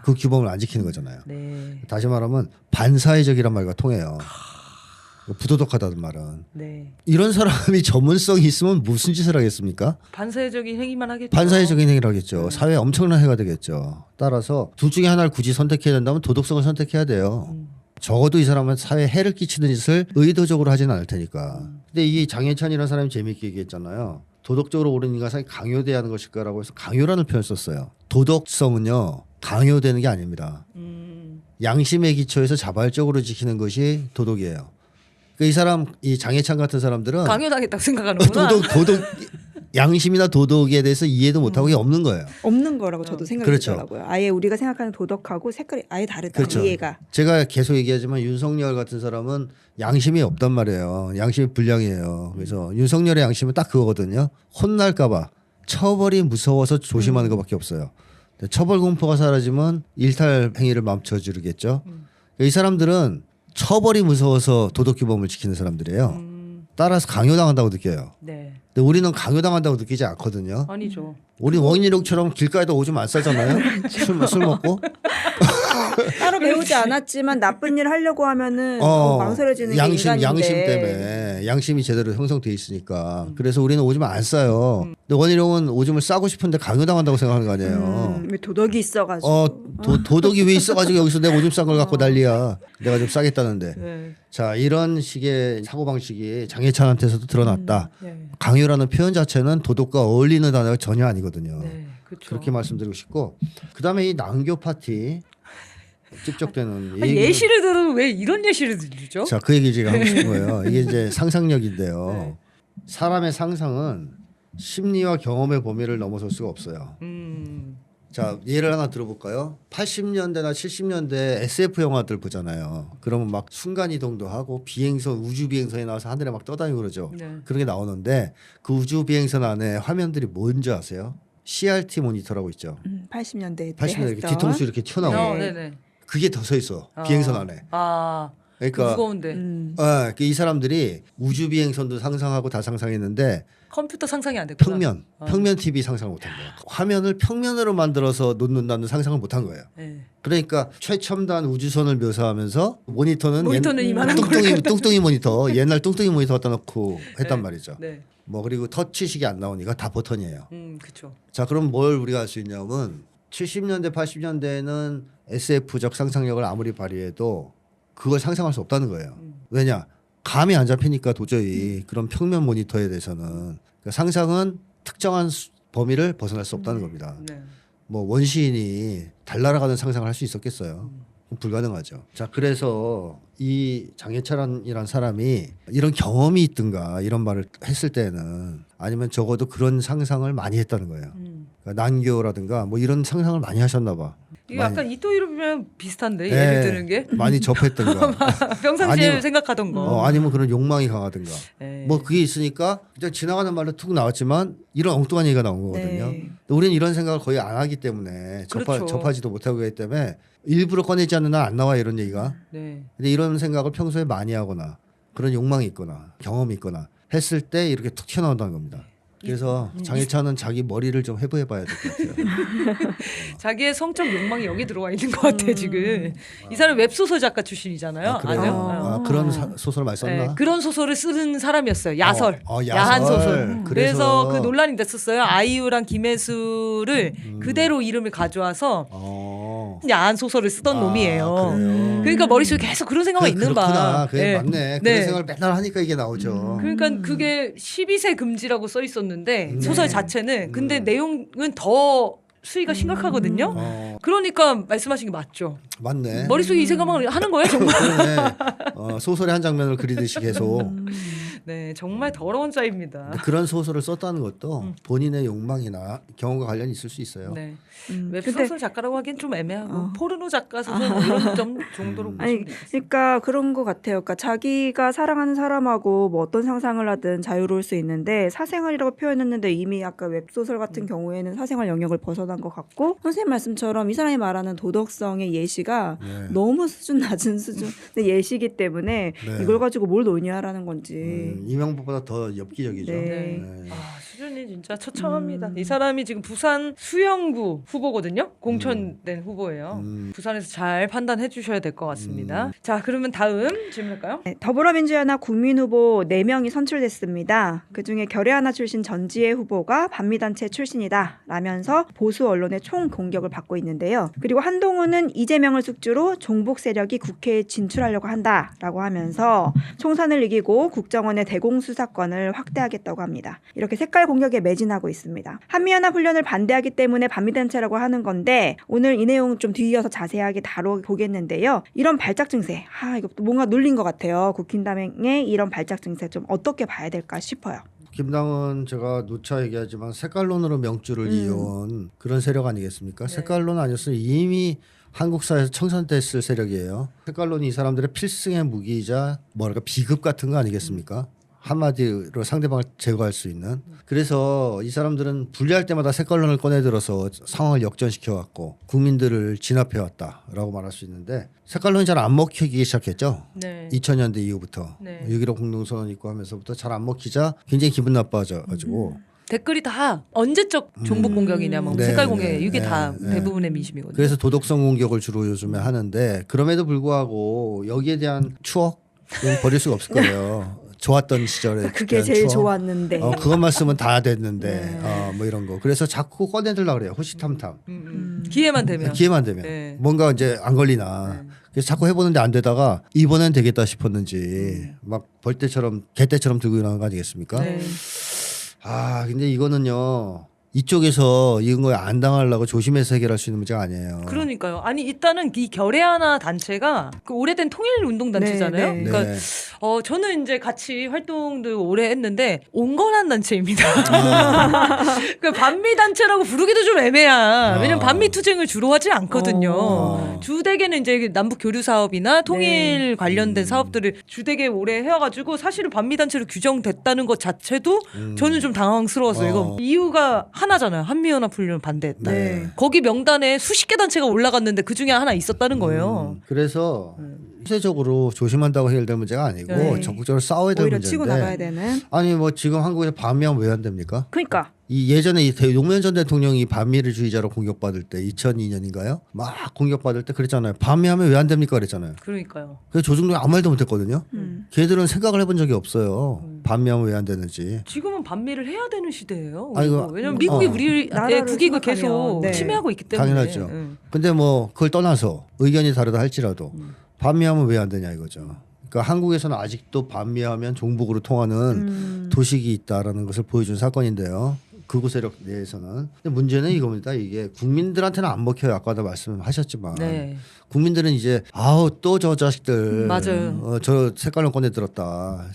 그 규범을 안 지키는 거잖아요. 네. 다시 말하면 반사회적이란 말과 통해요. 부도덕하다는 말은. 네. 이런 사람이 전문성이 있으면 무슨 짓을 하겠습니까? 반사회적인 행위만 하겠죠. 반사회적인 행위를 하겠죠. 사회에 엄청난 해가 되겠죠. 따라서 둘 중에 하나를 굳이 선택해야 된다면 도덕성을 선택해야 돼요. 적어도 이 사람은 사회에 해를 끼치는 짓을 의도적으로 하지는 않을 테니까. 근데 이 장혜찬이라는 사람이 재미있게 얘기했잖아요. 도덕적으로 옳은 인간상이 강요돼야 하는 것일까라고 해서 강요라는 표현을 썼어요. 도덕성은요 강요되는 게 아닙니다. 양심의 기초에서 자발적으로 지키는 것이 도덕이에요. 그러니까 이 사람, 이 장혜찬 같은 사람들은 강요당했다고 생각하는구나. 도덕 양심이나 도덕에 대해서 이해도 못하고 이게 없는 거예요. 없는 거라고 저도 생각이 그렇죠. 들더라고요. 아예 우리가 생각하는 도덕하고 색깔이 아예 다르다. 그렇죠. 이해가. 제가 계속 얘기하지만 윤석열 같은 사람은 양심이 없단 말이에요. 양심이 불량이에요. 그래서 윤석열의 양심은 딱 그거거든요. 혼날까봐 처벌이 무서워서 조심하는 것밖에 없어요. 처벌 공포가 사라지면 일탈 행위를 멈춰주겠죠. 이 사람들은 처벌이 무서워서 도덕 규범을 지키는 사람들이에요. 따라서 강요당한다고 느껴요. 네. 근데 우리는 강요당한다고 느끼지 않거든요. 아니죠. 우리 원희룡처럼 길가에도 오줌 안 싸잖아요. 술 먹고. 따로 배우지 않았지만 나쁜 일 하려고 하면은 망설여지는 게 인간인데. 양심 때문에 양심이 제대로 형성돼 있으니까. 그래서 우리는 오줌 안 싸요. 근데 원희룡은 오줌을 싸고 싶은데 강요당한다고 생각하는 거 아니에요. 왜 도덕이 있어가지고. 도덕이 왜 있어가지고 여기서 내가 오줌 싼 걸 갖고 난리야. 내가 좀 싸겠다는데. 네. 자, 이런 식의 사고방식이 장혜찬한테서도 드러났다. 네. 강요라는 표현 자체는 도덕과 어울리는 단어가 전혀 아니거든요. 네. 그렇죠. 그렇게 말씀드리고 싶고, 그다음에 이 난교 파티 집적되는 아니, 예시를 들으면 왜 이런 예시를 들죠? 자, 그 얘기 제가 하고 싶은 거예요. 이게 이제 상상력인데요. 네. 사람의 상상은 심리와 경험의 범위를 넘어설 수가 없어요. 자, 예를 하나 들어볼까요? 80년대나 70년대 SF 영화들 보잖아요. 그러면 막 순간이동도 하고 비행선, 우주 비행선에 나와서 하늘에 막 떠다니고 그러죠. 네. 그런 게 나오는데 그 우주 비행선 안에 화면들이 뭔지 아세요? CRT 모니터라고 있죠. 80년대 때 80년대 했던. 뒤통수 이렇게 튀어나오고 네네. 그게 더 서 있어. 비행선 안에. 그러니까 무거운데 이 사람들이 우주 비행선도 상상하고 다 상상했는데 컴퓨터 상상이 안 됐구나. 평면 TV 상상을 못한 거예요. 화면을 평면으로 만들어서 놓는다는 상상을 못한 거예요. 네. 그러니까 최첨단 우주선을 묘사하면서 모니터는 이만한 뚱뚱이 모니터, 옛날 뚱뚱이 모니터 갖다 놓고 했단 네. 말이죠. 네. 뭐 그리고 터치식이 안 나오니까 다 버튼이에요. 그렇죠. 자, 그럼 뭘 우리가 할 수 있냐면 70년대 80년대에는 SF적 상상력을 아무리 발휘해도 그걸 상상할 수 없다는 거예요. 왜냐? 감이 안 잡히니까 도저히 그런 평면 모니터에 대해서는. 그러니까 상상은 특정한 범위를 벗어날 수 없다는 겁니다. 네. 뭐 원시인이 달 날아가는 상상을 할 수 있었겠어요. 불가능하죠. 자, 그래서 이 장혜찬이라는 사람이 이런 경험이 있든가 이런 말을 했을 때는 아니면 적어도 그런 상상을 많이 했다는 거예요. 그러니까 난교라든가 뭐 이런 상상을 많이 하셨나 봐. 이게 약간 이토이로면 비슷한데 네, 예를 드는 게 많이 접했던가 평상시에 아니면- 생각하던 거. 아니면 그런 욕망이 강하든가 네. 뭐 그게 있으니까 그냥 지나가는 말로 툭 나왔지만 이런 엉뚱한 얘기가 나온 거거든요. 네. 근데 우리는 이런 생각을 거의 안 하기 때문에 그렇죠. 접하지도 못하고 있기 때문에 일부러 꺼내지 않는 한 안 나와 이런 얘기가. 네. 근데 이런 생각을 평소에 많이 하거나 그런 욕망이 있거나 경험이 있거나 했을 때 이렇게 툭 튀어나온다는 겁니다. 그래서 장혜찬은 자기 머리를 좀 해부해봐야 될 것 같아요. 자기의 성적 욕망이 여기 들어와 있는 것 같아 지금. 이 사람 웹소설 작가 출신이잖아요. 아, 그래요? 아니요? 그런 소설을 많이 썼나? 네, 그런 소설을 쓰는 사람이었어요. 야설. 야설. 야한 소설. 그래서- 그래서 그 논란이 됐었어요. 아이유랑 김혜수를 그대로 이름을 가져와서 야한 소설을 쓰던 놈이에요. 그래요? 그러니까 머릿속에 계속 그런 생각이 있는 그렇구나. 바. 그래, 네. 맞네. 네. 그런 생각을 맨날 하니까 이게 나오죠. 그러니까 그게 12세 금지라고 써 있었는데 소설 자체는 근데 내용은 더 수위가 심각하거든요. 그러니까 말씀하신 게 맞죠. 맞네. 머릿속에 이 생각만 하는 거예요, 정말. 그러네. 소설의 한 장면을 그리듯이 계속. 네, 정말 더러운 자입니다. 근데 그런 소설을 썼다는 것도 본인의 욕망이나 경험과 관련이 있을 수 있어요. 네. 근데 웹소설 작가라고 하기엔 좀 애매하고 포르노 작가 소설 뭐 이런 점 정도로 보시면 아니 되겠습니다. 그러니까 그런 것 같아요. 그러니까 자기가 사랑하는 사람하고 뭐 어떤 상상을 하든 자유로울 수 있는데 사생활이라고 표현했는데 이미 아까 웹소설 같은 경우에는 사생활 영역을 벗어난 것 같고 선생님 말씀처럼 이 사람이 말하는 도덕성의 예시가 네. 너무 수준 낮은 수준의 예시이기 때문에 네. 이걸 가지고 뭘 논의하라는 건지. 이명박보다 더 엽기적이죠. 네. 네. 아, 수준이 진짜 처참합니다. 이 사람이 지금 부산 수영구 후보거든요. 공천된 후보예요. 부산에서 잘 판단해 주셔야 될 것 같습니다. 자, 그러면 다음 질문할까요? 네, 더불어민주연합 국민후보 4명이 선출됐습니다. 그중에 결의하나 출신 전지혜 후보가 반미단체 출신이다 라면서 보수 언론의 총 공격을 받고 있는데요. 그리고 한동훈은 이재명을 숙주로 종북 세력이 국회에 진출하려고 한다라고 하면서 총선을 이기고 국정원의 대공수사권을 확대하겠다고 합니다. 이렇게 색깔 공격에 매진하고 있습니다. 한미연합훈련을 반대하기 때문에 반미단체라고 하는 건데 오늘 이 내용 좀 뒤이어서 자세하게 다뤄보겠는데요. 이런 발작 증세, 이것도 뭔가 눌린 것 같아요. 국힘당의 이런 발작 증세 좀 어떻게 봐야 될까 싶어요. 김당은 제가 누차 얘기하지만 색깔론으로 명주를 이어온 그런 세력 아니겠습니까? 색깔론 아니었으면 이미 한국 사회에서 청산됐을 세력이에요. 색깔론이 이 사람들의 필승의 무기이자 뭐랄까 비급 같은 거 아니겠습니까? 한마디로 상대방을 제거할 수 있는. 그래서 이 사람들은 분리할 때마다 색깔론을 꺼내들어서 상황을 역전시켜왔고 국민들을 진압해왔다라고 말할 수 있는데 색깔론이 잘 안 먹히기 시작했죠. 네. 2000년대 이후부터 네. 6.15 공동선언 있고 하면서부터 잘 안 먹히자 굉장히 기분 나빠져가지고 댓글이 다 언제적 종북 공격이냐, 뭐 네, 색깔 네, 공격이냐 이게 네, 다 네. 대부분의 민심이거든요. 그래서 도덕성 공격을 주로 요즘에 하는데 그럼에도 불구하고 여기에 대한 추억은 버릴 수가 없을 거예요. 좋았던 시절에 그게 제일 좋았는데. 그것만 쓰면 다 됐는데 뭐 이런 거. 그래서 자꾸 꺼내들려고 그래요. 호시탐탐. 기회만 되면. 기회만 되면 네. 뭔가 이제 안 걸리나. 그래서 자꾸 해보는데 안 되다가 이번엔 되겠다 싶었는지 막 벌떼처럼 개떼처럼 들고 일어나는 거 아니겠습니까? 네. 근데 이거는요. 이쪽에서 이런 거에 안 당하려고 조심해서 해결할 수 있는 문제가 아니에요. 그러니까요. 아니 일단은 이 결의하나 단체가 그 오래된 통일운동 단체잖아요. 네, 네. 그러니까 네. 저는 이제 같이 활동도 오래 했는데 온건한 단체입니다. 그 반미 단체라고 부르기도 좀 애매한. 왜냐면 반미 투쟁을 주로 하지 않거든요. 주되게는 이제 남북 교류 사업이나 통일 관련된 사업들을 주되게 오래 해와가지고 사실은 반미 단체로 규정됐다는 것 자체도 저는 좀 당황스러웠어요. 이거 이유가 하나잖아요. 한미연합훈련 반대했다. 네. 거기 명단에 수십 개 단체가 올라갔는데 그 중에 하나 있었다는 거예요. 그래서 실제적으로 조심한다고 해결될 문제가 아니고 네. 적극적으로 싸워야 될 오히려 문제인데. 치고 나가야 되는. 아니 뭐 지금 한국에서 반미하면 왜 안 됩니까? 그러니까. 이 예전에 노무현 전 대통령이 반미주의자로 공격받을 때 2002년인가요? 막 공격받을 때 그랬잖아요. 반미하면 왜 안 됩니까? 그랬잖아요. 그러니까요. 그래서 조중동이 아무 말도 못했거든요. 걔들은 생각을 해본 적이 없어요. 반미하면 왜 안 되는지. 지금은 반미를 해야 되는 시대예요. 아이고, 우리도. 왜냐면 미국이 우리의 나라를 국익을 생각하면, 계속 네. 침해하고 있기 때문에. 당연하죠. 응. 근데 뭐 그걸 떠나서 의견이 다르다 할지라도 반미하면 왜 안 되냐 이거죠. 그러니까 한국에서는 아직도 반미하면 종북으로 통하는 도식이 있다라는 것을 보여준 사건인데요. 극우 세력 내에서는. 근데 문제는 이겁니다. 이게 국민들한테는 안 먹혀요. 아까도 말씀하셨지만 네. 국민들은 이제 또 저 자식들 맞아요. 저 색깔론 꺼내 들었다.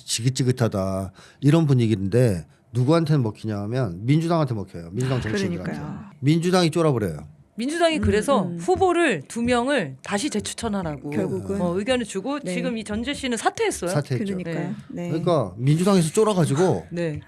지긋지긋하다. 이런 분위기인데 누구한테는 먹히냐 하면 민주당한테 먹혀요. 민주당 정치인들한테. 그러니까요. 민주당이 쫄아버려요. 민주당이 그래서 후보를 2명을 다시 재추천하라고 결국은. 의견을 주고 네. 지금 이 전재 씨는 사퇴했어요. 사퇴했죠. 그러니까요. 네. 그러니까 민주당에서 쫄아가지고 네.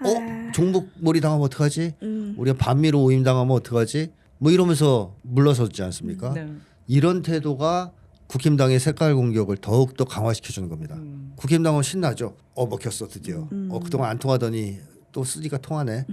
종북몰이 당하면 어떡하지? 음. 우리가 반미로 오임당하면 어떡하지? 뭐 이러면서 물러섰지 않습니까? 네. 이런 태도가 국힘당의 색깔 공격을 더욱더 강화시켜주는 겁니다. 국힘당은 신나죠. 먹혔어 드디어. 그동안 안 통하더니 또 쓰니까 통하네.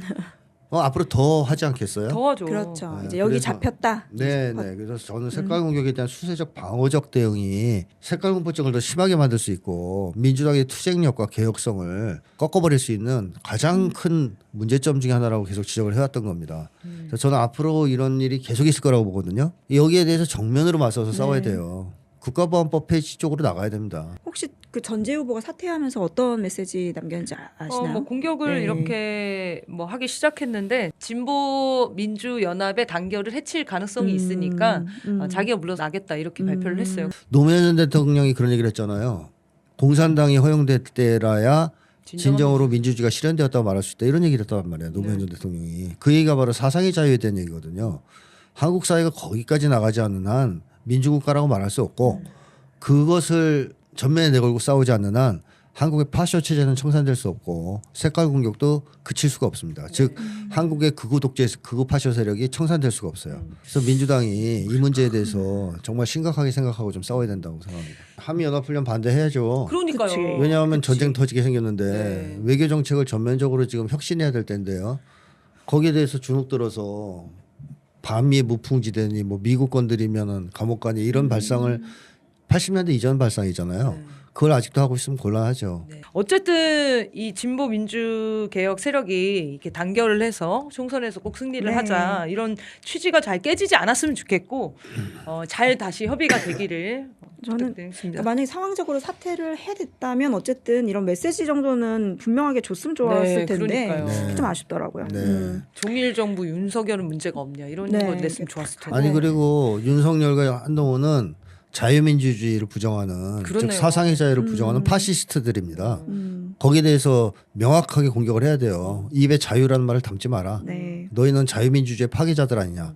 앞으로 더 하지 않겠어요? 더 하죠. 그렇죠. 네, 이제 여기 그래서- 잡혔다. 네네. 그래서 저는 색깔 공격에 대한 수세적 방어적 대응이 색깔 공포증을 더 심하게 만들 수 있고 민주당의 투쟁력과 개혁성을 꺾어버릴 수 있는 가장 큰 문제점 중에 하나라고 계속 지적을 해왔던 겁니다. 그래서 저는 앞으로 이런 일이 계속 있을 거라고 보거든요. 여기에 대해서 정면으로 맞서서 싸워야 돼요. 국가보안법 폐지 쪽으로 나가야 됩니다. 혹시 그 전재 후보가 사퇴하면서 어떤 메시지 남겼는지 아시나요? 뭐 공격을 네. 이렇게 뭐 하기 시작했는데 진보 민주 연합의 단결을 해칠 가능성이 있으니까 자기가 물러나겠다 이렇게 발표를 했어요. 노무현 전 대통령이 그런 얘기를 했잖아요. 공산당이 허용될 때라야 진정으로 민주주의가 실현되었다고 말할 수 있다 이런 얘기를 했단 말이에요. 노무현 전 대통령이. 그 얘기가 바로 사상의 자유에 대한 얘기거든요. 한국 사회가 거기까지 나가지 않는 한 민주국가라고 말할 수 없고 그것을 전면에 내걸고 싸우지 않는 한 한국의 파쇼 체제는 청산될 수 없고 색깔 공격도 그칠 수가 없습니다. 즉 한국의 극우 독재 극우 파쇼 세력이 청산될 수가 없어요. 그래서 민주당이 이 문제에 대해서 정말 심각하게 생각하고 좀 싸워야 된다고 생각합니다. 한미연합훈련 반대해야죠. 그러니까요. 그치. 왜냐하면 그치. 전쟁 터지게 생겼는데 네. 외교 정책을 전면적으로 지금 혁신해야 될 텐데요. 거기에 대해서 주눅 들어서 반미의 무풍지대니 뭐 미국 건드리면은 감옥 가니 이런 발상을 80년대 이전 발상이잖아요. 그걸 아직도 하고 있으면 곤란하죠. 네. 어쨌든 이 진보 민주 개혁 세력이 이렇게 단결을 해서 총선에서 꼭 승리를 네. 하자 이런 취지가 잘 깨지지 않았으면 좋겠고 잘 다시 협의가 되기를 저는 부탁드리겠습니다. 그러니까 만약에 상황적으로 사퇴를 해야 됐다면 어쨌든 이런 메시지 정도는 분명하게 줬으면 좋았을 네, 텐데 그러니까요. 네. 좀 아쉽더라고요. 네. 종일 정부 윤석열은 문제가 없냐 이런 네. 거 냈으면 좋았을 텐데. 아니 그리고 윤석열과 한동훈은 자유민주주의를 부정하는 그러네요. 즉 사상의 자유를 부정하는 파시스트들입니다. 음. 거기에 대해서 명확하게 공격을 해야 돼요. 입에 자유라는 말을 담지 마라. 네. 너희는 자유민주주의 파괴자들 아니냐.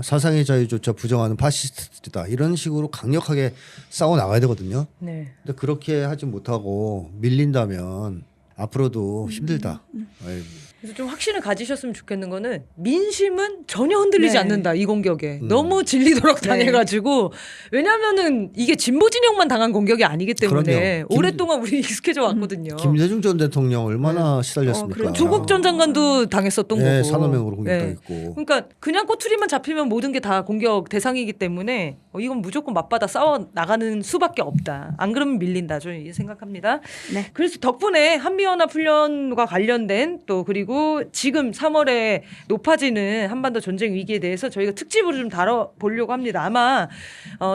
사상의 자유조차 부정하는 파시스트다. 이런 식으로 강력하게 싸워 나가야 되거든요. 네. 근데 그렇게 하지 못하고 밀린다면 앞으로도 힘들다. 아이고. 그래서 좀 확신을 가지셨으면 좋겠는 거는 민심은 전혀 흔들리지 네. 않는다 이 공격에 너무 질리도록 네. 당해가지고 왜냐하면은 이게 진보 진영만 당한 공격이 아니기 때문에 그럼요. 김- 오랫동안 우리 익숙해져 왔거든요. 김대중 전 대통령 얼마나 시달렸습니까? 그렇죠. 조국 전 장관도 당했었던 네, 거고. 산업명으로 네. 공격당했고. 그러니까 그냥 꼬투리만 잡히면 모든 게 다 공격 대상이기 때문에 이건 무조건 맞받아 싸워 나가는 수밖에 없다. 안 그러면 밀린다. 저는 생각합니다. 네. 그래서 덕분에 한미연합훈련과 관련된 또 그리고 지금 3월에 높아지는 한반도 전쟁 위기에 대해서 저희가 특집으로 좀 다뤄보려고 합니다. 아마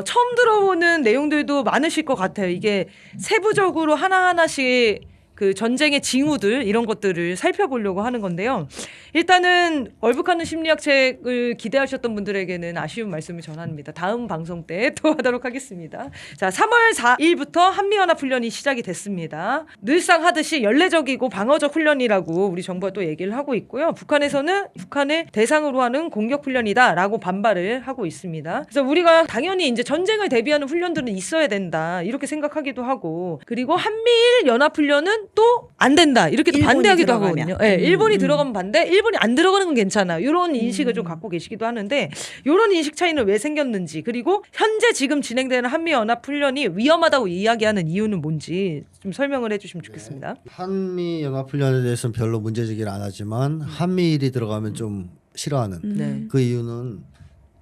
처음 들어보는 내용들도 많으실 것 같아요. 이게 세부적으로 하나하나씩 그 전쟁의 징후들 이런 것들을 살펴보려고 하는 건데요. 일단은 월북하는 심리학 책을 기대하셨던 분들에게는 아쉬운 말씀을 전합니다. 다음 방송 때 또 하도록 하겠습니다. 자, 3월 4일부터 한미연합훈련이 시작이 됐습니다. 늘상 하듯이 연례적이고 방어적 훈련이라고 우리 정부가 또 얘기를 하고 있고요. 북한에서는 북한을 대상으로 하는 공격훈련이다라고 반발을 하고 있습니다. 그래서 우리가 당연히 이제 전쟁을 대비하는 훈련들은 있어야 된다 이렇게 생각하기도 하고 그리고 한미일 연합훈련은 또 안 된다 이렇게 또 일본이 반대하기도 들어가면. 하거든요. 네, 일본이 들어가면 반대, 일본이 안 들어가는 건 괜찮아. 이런 인식을 좀 갖고 계시기도 하는데 이런 인식 차이는 왜 생겼는지 그리고 현재 지금 진행되는 한미연합훈련이 위험하다고 이야기하는 이유는 뭔지 좀 설명을 해주시면 좋겠습니다. 한미 연합훈련에 대해서는 별로 문제제기를 안 하지만 한미일이 들어가면 좀 싫어하는 네. 그 이유는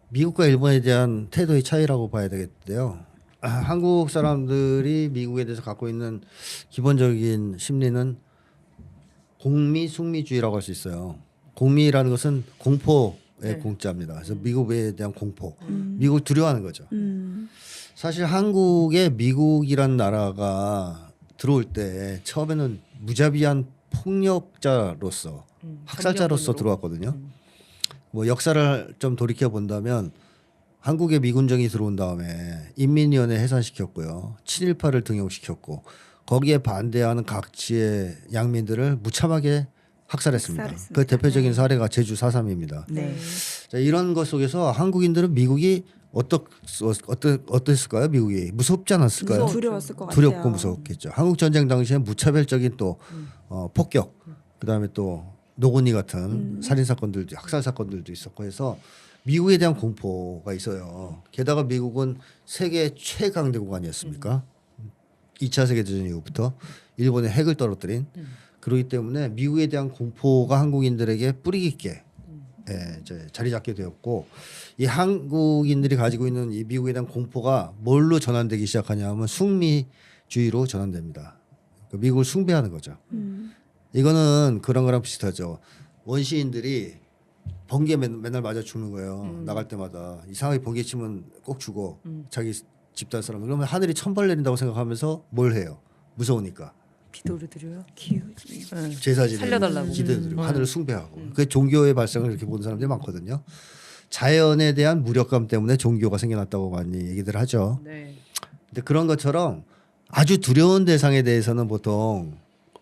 미국과 일본에 대한 태도의 차이라고 봐야 되겠는데요. 한국 사람들이 미국에 대해서 갖고 있는 기본적인 심리는 공미 숙미주의라고 할 수 있어요. 공미라는 것은 공포의 네. 공자입니다. 그래서 미국에 대한 공포, 미국을 두려워하는 거죠. 음. 사실 한국에 미국이란 나라가 들어올 때 처음에는 무자비한 폭력자로서 학살자로서 점령군으로. 들어왔거든요. 뭐 역사를 좀 돌이켜 본다면 한국에 미군정이 들어온 다음에 인민위원회 해산시켰고요. 친일파를 등용시켰고 거기에 반대하는 각지의 양민들을 무참하게 학살했습니다. 학살했습니다. 그 대표적인 사례가 제주 4.3입니다. 네. 자, 이런 것 속에서 한국인들은 미국이 어땠을까요? 미국이 무섭지 않았을까요? 무서웠죠. 두려웠을 것 같아요. 두렵고 무섭겠죠. 한국 전쟁 당시에 무차별적인 또 폭격, 그다음에 또 노건이 같은 살인 사건들도 학살 사건들도 있었고 해서 미국에 대한 공포가 있어요. 게다가 미국은 세계 최강대국 아니었습니까? 2차 세계대전 이후부터 일본의 핵을 떨어뜨린 그렇기 때문에 미국에 대한 공포가 한국인들에게 뿌리 깊게 이제 자리 잡게 되었고 이 한국인들이 가지고 있는 이 미국에 대한 공포가 뭘로 전환되기 시작하냐면 숙미주의로 전환됩니다. 그러니까 미국을 숭배하는 거죠. 이거는 그런 거랑 비슷하죠. 원시인들이 번개 맨날 맞아 죽는 거예요. 나갈 때마다 이상하게 번개 치면 꼭 죽어. 자기 집단 사람. 그러면 하늘이 천벌 내린다고 생각하면서 뭘 해요? 무서우니까. 기도를 드려요. 기우지. 제사 지내고 살려달라고. 기도 드리고 하늘을 숭배하고. 그게 종교의 발상을 이렇게 보는 사람들이 많거든요. 자연에 대한 무력감 때문에 종교가 생겨났다고 많이 얘기들 하죠. 네. 근데 그런 것처럼 아주 두려운 대상에 대해서는 보통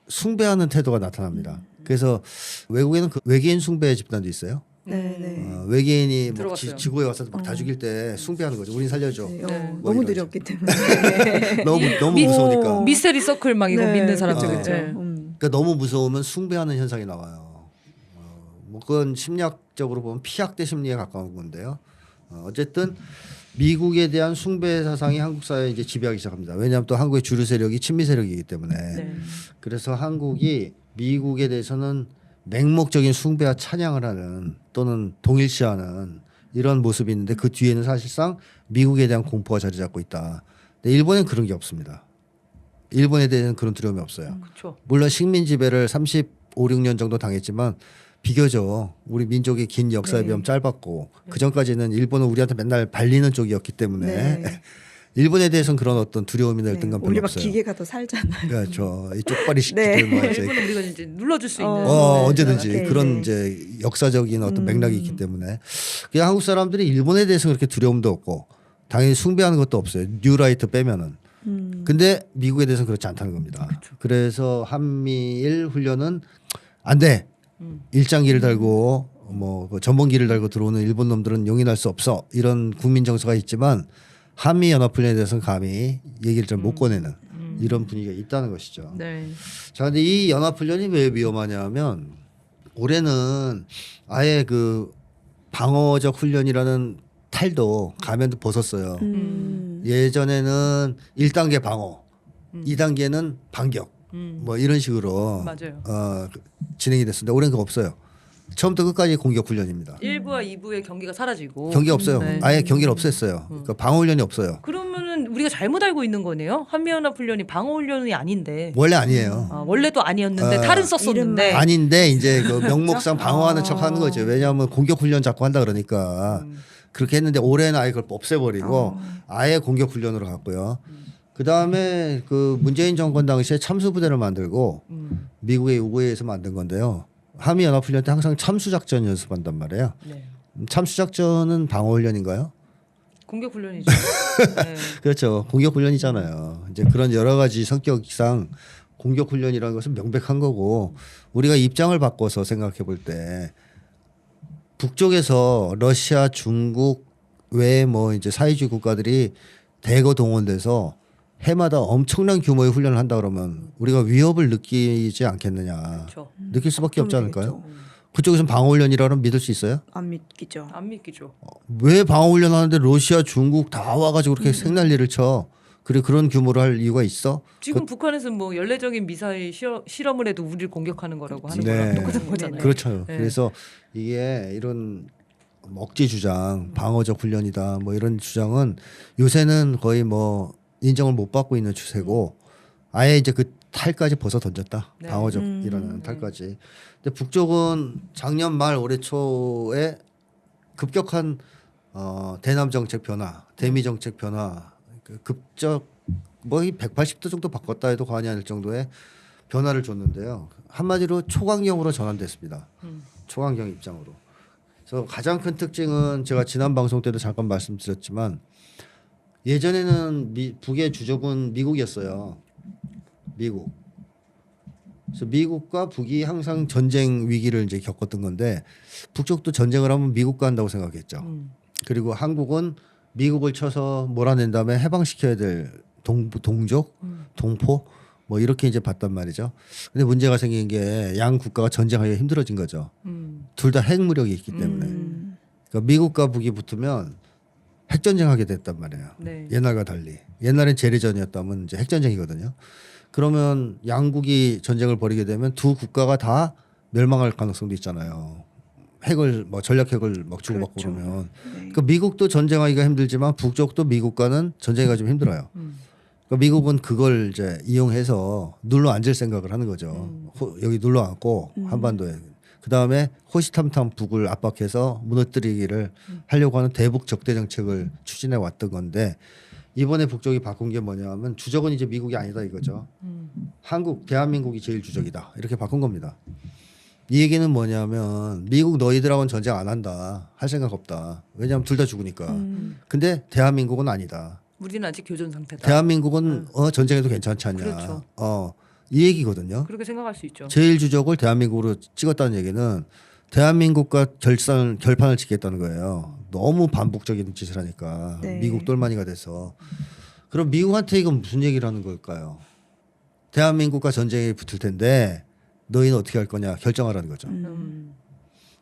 숭배하는 태도가 나타납니다. 그래서 외국에는 그 외계인 숭배 집단도 있어요. 네네. 외계인이 막 들어갔어요. 지구에 와서 막 다 죽일 때 숭배하는 거죠. 우린 살려줘. 네, 네. 뭐 너무 이런 느렸기 때문에. 너무 미- 무서우니까. 미스테리 서클 막 이거 네, 믿는 사람들 그렇죠, 네. 그렇죠. 그러니까 너무 무서우면 숭배하는 현상이 나와요. 뭐 그건 심리학적으로 보면 피학대 심리에 가까운 건데요. 어쨌든 미국에 대한 숭배 사상이 한국 사회에 이제 지배하기 시작합니다. 왜냐하면 또 한국의 주류 세력이 친미 세력이기 때문에. 네. 그래서 한국이 미국에 대해서는 맹목적인 숭배와 찬양을 하는 또는 동일시하는 이런 모습이 있는데 그 뒤에는 사실상 미국에 대한 공포가 자리 잡고 있다. 근데 일본엔 그런 게 없습니다. 일본에 대해서는 그런 두려움이 없어요. 그렇죠. 물론 식민 지배를 35, 6년 정도 당했지만 비교적 우리 민족의 긴 역사에 네. 비하면 짧았고 그 전까지는 일본은 우리한테 맨날 발리는 쪽이었기 때문에 네. 일본에 대해서는 그런 어떤 두려움이나 열등감 별로 우리 막 없어요. 기계가 더 살잖아요. 그렇죠. 이 쪽발이 네. 시키들 뭐 이제 일본은 우리가 이제 눌러줄 수 있는 언제든지 네, 그런 네. 이제 역사적인 어떤 맥락이 있기 때문에 그냥 한국 사람들이 일본에 대해서 그렇게 두려움도 없고 당연히 숭배하는 것도 없어요. 뉴라이트 빼면은. 근데 미국에 대해서는 그렇지 않다는 겁니다. 그래서 한미일 훈련은 안 돼. 일장기를 달고 뭐그 전범기를 달고 들어오는 일본 놈들은 용인할 수 없어. 이런 국민 정서가 있지만 한미 연합 훈련에 대해서는 감히 얘기를 잘 못 꺼내는 이런 분위기가 있다는 것이죠. 네. 자, 근데 이 연합 훈련이 왜 위험하냐면 올해는 아예 그 방어적 훈련이라는 탈도 가면도 벗었어요. 예전에는 1단계 방어, 2단계는 반격, 뭐 이런 식으로 맞아요. 진행이 됐었는데 올해는 그거 없어요. 처음부터 끝까지 공격 훈련입니다. 1부와 2부의 경기가 사라지고 경기 없어요. 네. 아예 경기를 없앴어요. 그러니까 방어 훈련이 없어요. 그러면은 우리가 잘못 알고 있는 거네요. 한미연합 훈련이 방어 훈련이 아닌데 원래 아니에요. 원래도 아니었는데 탈은 썼었는데 이름만. 아닌데 이제 그 명목상 방어하는 척하는 거죠. 왜냐하면 공격 훈련 자꾸 한다 그러니까 그렇게 했는데 올해는 아예 그걸 없애버리고 아예 공격 훈련으로 갔고요. 그 다음에 그 문재인 정권 당시에 참수 부대를 만들고 미국의 요구에서 만든 건데요. 한미 연합 훈련 때 항상 참수 작전 연습한단 말이에요. 네. 참수 작전은 방어 훈련인가요? 공격 훈련이죠. 네. 그렇죠. 공격 훈련이잖아요. 이제 그런 여러 가지 성격상 공격 훈련이라는 것은 명백한 거고 우리가 입장을 바꿔서 생각해 볼 때 북쪽에서 러시아, 중국 외에 뭐 이제 사회주의 국가들이 대거 동원돼서 해마다 엄청난 규모의 훈련을 한다 그러면 우리가 위협을 느끼지 않겠느냐. 그렇죠. 느낄 수밖에 없지 않을까요? 걱정되겠죠. 그쪽에서는 방어 훈련이라면 믿을 수 있어요? 안 믿기죠. 안 믿기죠. 왜 방어 훈련 하는데 러시아, 중국 다 와가지고 그렇게 생난리를 쳐? 그래 그런 규모로 할 이유가 있어? 지금 북한에서는 뭐 연례적인 미사일 실험을 해도 우리를 공격하는 거라고 하는 네. 거랑 똑같은 거잖아요. 그렇죠. 네. 그래서 이게 이런 억지 주장, 방어적 훈련이다 뭐 이런 주장은 요새는 거의 뭐 인정을 못 받고 있는 추세고 아예 이제 그 탈까지 벗어 던졌다. 네. 방어적이라는 탈까지. 근데 북쪽은 작년 말 올해 초에 급격한 대남 정책 변화, 대미 정책 변화, 그 급적 뭐 180도 정도 바꿨다 해도 과언이 아닐 정도의 변화를 줬는데요. 한마디로 초강경으로 전환됐습니다. 초강경 입장으로. 그래서 가장 큰 특징은 제가 지난 방송 때도 잠깐 말씀드렸지만 예전에는 북의 주적은 미국이었어요. 미국. 그래서 미국과 북이 항상 전쟁 위기를 이제 겪었던 건데 북쪽도 전쟁을 하면 미국과 한다고 생각했죠. 그리고 한국은 미국을 쳐서 몰아낸 다음에 해방시켜야 될 동족, 동포 뭐 이렇게 이제 봤단 말이죠. 근데 문제가 생긴 게 양 국가가 전쟁하기가 힘들어진 거죠. 둘 다 핵무력이 있기 때문에. 그러니까 미국과 북이 붙으면 핵전쟁하게 됐단 말이에요. 네. 옛날과 달리. 옛날엔 재래전이었다면 이제 핵전쟁이거든요. 그러면 양국이 전쟁을 벌이게 되면 두 국가가 다 멸망할 가능성도 있잖아요. 핵을 뭐 전략 핵을 막 주고받고 그렇죠. 그러면. 네. 그러니까 미국도 전쟁하기가 힘들지만 북쪽도 미국과는 전쟁이 좀 힘들어요. 그러니까 미국은 그걸 이제 이용해서 눌러 앉을 생각을 하는 거죠. 여기 눌러 앉고 한반도에. 그 다음에 호시탐탐 북을 압박해서 무너뜨리기를 하려고 하는 대북 적대 정책을 추진해 왔던 건데 이번에 북쪽이 바꾼 게 뭐냐면 주적은 이제 미국이 아니다 이거죠. 한국, 대한민국이 제일 주적이다 이렇게 바꾼 겁니다. 이 얘기는 뭐냐면 미국 너희들하고는 전쟁 안 한다 할 생각 없다. 왜냐하면 둘 다 죽으니까. 근데 대한민국은 아니다. 우리는 아직 교전 상태다. 대한민국은 전쟁해도 괜찮지 않냐. 그렇죠. 이 얘기거든요. 그렇게 생각할 수 있죠. 제1주적을 대한민국으로 찍었다는 얘기는 대한민국과 결판을 짓겠다는 거예요. 너무 반복적인 짓을 하니까 네. 미국 똘마니가 돼서. 그럼 미국한테 이건 무슨 얘기를 하는 걸까요? 대한민국과 전쟁이 붙을 텐데 너희는 어떻게 할 거냐 결정하라는 거죠.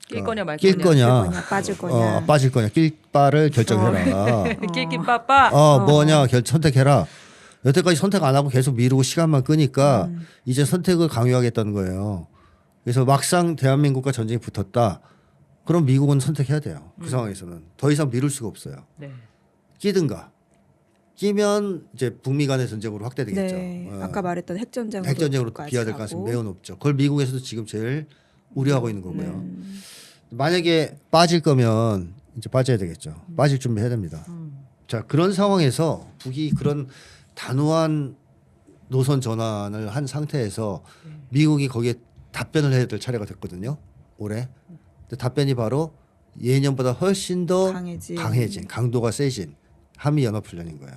낄 거냐 말 낄 거냐. 거냐, 빠질 거냐. 빠질 거냐, 낄 바를 결정해라. 낄낄 빠빠. 뭐냐 선택해라. 여태까지 선택 안 하고 계속 미루고 시간만 끄니까 이제 선택을 강요하겠다는 거예요. 그래서 막상 대한민국과 전쟁이 붙었다. 그럼 미국은 선택해야 돼요. 그 상황에서는 더 이상 미룰 수가 없어요. 네. 끼든가. 끼면 이제 북미 간의 전쟁으로 확대되겠죠. 네. 아까 말했던 핵전쟁으로 비화될 가능성이 매우 높죠. 그걸 미국에서도 지금 제일 우려하고 있는 거고요. 만약에 빠질 거면 이제 빠져야 되겠죠. 빠질 준비해야 됩니다. 자, 그런 상황에서 북이 그런 단호한 노선 전환을 한 상태에서 미국이 거기에 답변을 해야 될 차례가 됐거든요. 올해. 근데 답변이 바로 예년보다 훨씬 더 강해진 강도가 세진 한미연합훈련인 거예요.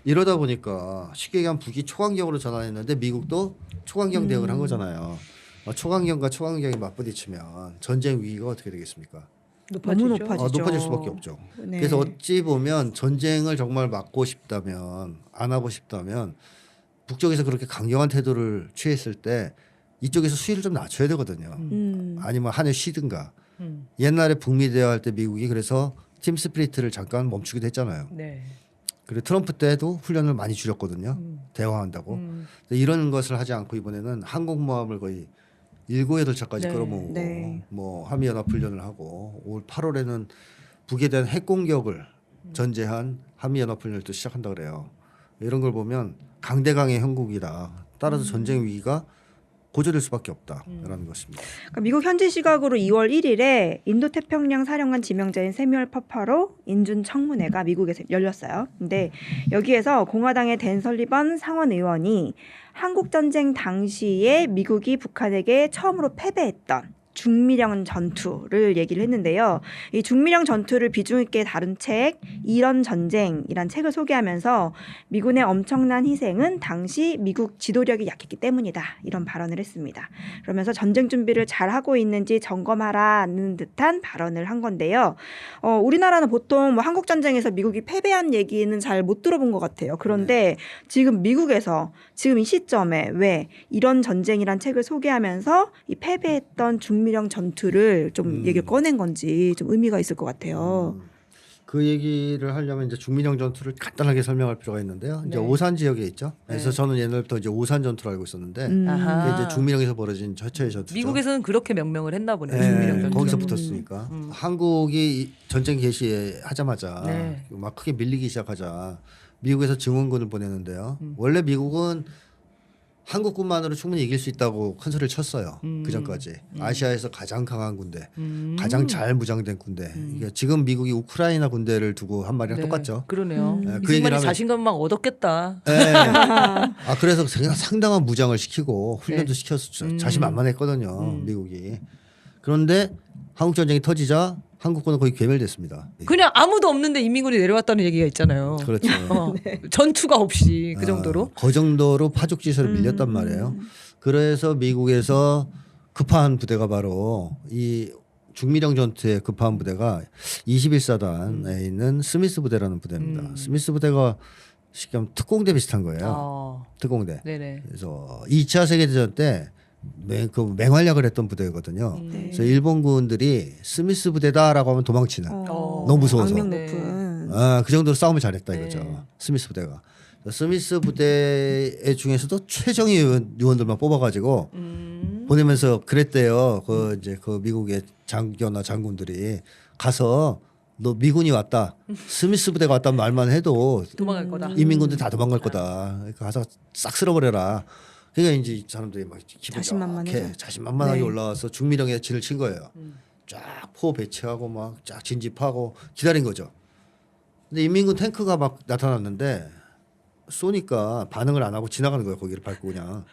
이러다 보니까 쉽게 얘기하면 북이 초강경으로 전환했는데 미국도 초강경 대응을 한 거잖아요. 초강경과 초강경이 맞부딪히면 전쟁 위기가 어떻게 되겠습니까? 너무 높아지죠. 높아질 수밖에 없죠. 네. 그래서 어찌 보면 전쟁을 정말 막고 싶다면 안 하고 싶다면 북쪽에서 그렇게 강경한 태도를 취했을 때 이쪽에서 수위를 좀 낮춰야 되거든요. 아니면 한 해 쉬든가. 옛날에 북미 대화할 때 미국이 그래서 팀 스피릿을 잠깐 멈추기도 했잖아요. 네. 그리고 트럼프 때도 훈련을 많이 줄였거든요. 대화한다고. 이런 것을 하지 않고 이번에는 항공모함을 거의 7, 8차까지 네. 끌어모으고 네. 뭐 한미연합훈련을 하고 올 8월에는 북에 대한 핵공격을 전제한 한미연합훈련을 또 시작한다 그래요. 이런 걸 보면 강대강의 형국이다. 따라서 전쟁 위기가 고조될 수밖에 없다라는 것입니다. 그러니까 미국 현지 시각으로 2월 1일에 인도태평양 사령관 지명자인 세뮤얼 퍼파로 인준 청문회가 미국에서 열렸어요. 근데 여기에서 공화당의 댄 설리번 상원 의원이 한국 전쟁 당시에 미국이 북한에게 처음으로 패배했던 중미령 전투를 얘기를 했는데요. 이 중미령 전투를 비중 있게 다룬 책 이런 전쟁이란 책을 소개하면서 미군의 엄청난 희생은 당시 미국 지도력이 약했기 때문이다. 이런 발언을 했습니다. 그러면서 전쟁 준비를 잘하고 있는지 점검하라는 듯한 발언을 한 건데요. 우리나라는 보통 뭐 한국 전쟁에서 미국이 패배한 얘기는 잘 못 들어본 것 같아요. 그런데 지금 미국에서 지금 이 시점에 왜 이런 전쟁이란 책을 소개하면서 이 패배했던 중미령 전투를 좀 얘기를 꺼낸 건지 좀 의미가 있을 것 같아요. 그 얘기를 하려면 이제 중미령 전투를 간단하게 설명할 필요가 있는데요. 이제 네. 오산 지역에 있죠. 그래서 네. 저는 옛날부터 이제 오산 전투를 알고 있었는데 아하. 그게 이제 중미령에서 벌어진 최초의 전투죠. 미국에서는 그렇게 명명을 했나 보네요. 네, 중미령 전투. 거기서 붙었으니까 한국이 이 전쟁 개시하자마자 네. 막 크게 밀리기 시작하자 미국에서 증원군을 보내는데요. 원래 미국은 한국군만으로 충분히 이길 수 있다고 큰 소리를 쳤어요. 그 전까지 아시아에서 가장 강한 군대, 가장 잘 무장된 군대. 이게 지금 미국이 우크라이나 군대를 두고 한 말이랑 네, 똑같죠. 그러네요. 그 그 얘기를 얘기를 하면- 자신감 막 얻었겠다. 네. 그래서 상당한 무장을 시키고 훈련도 시켜서 자신만만했거든요. 미국이. 그런데 한국 전쟁이 터지자 한국군은 거의 괴멸됐습니다. 그냥 아무도 없는데 인민군이 내려왔다는 얘기가 있잖아요. 그렇죠. 전투가 없이 그 정도로. 그 정도로 파죽지세로 밀렸단 말이에요. 그래서 미국에서 급한 부대가 바로 이 중미령 전투에 급한 부대가 21사단에 있는 스미스 부대라는 부대입니다. 스미스 부대가 쉽게 하면 특공대 비슷한 거예요. 특공대. 네네. 그래서 2차 세계대전 때 맹활약을 했던 부대거든요. 그래서 일본군들이 스미스 부대다라고 하면 도망치는. 너무 무서워서. 악명 네. 높은. 그 정도로 싸움을 잘했다 이거죠. 네. 스미스 부대가. 스미스 부대 중에서도 최정예 요원들만 뽑아가지고 보내면서 그랬대요. 이제 그 미국의 장교나 장군들이 가서 너 미군이 왔다, 스미스 부대가 왔다는 말만 해도 도망갈 거다. 인민군들 다 도망갈 거다. 그러니까 가서 싹 쓸어버려라. 그러니까 이제 이 사람들이 막 기분 자신만만하죠. 자신만만하게 네. 올라와서 중미령에 진을 친 거예요. 쫙 포 배치하고 막 쫙 진집하고 기다린 거죠. 근데 인민군 탱크가 막 나타났는데 쏘니까 반응을 안 하고 지나가는 거예요. 거기를 밟고 그냥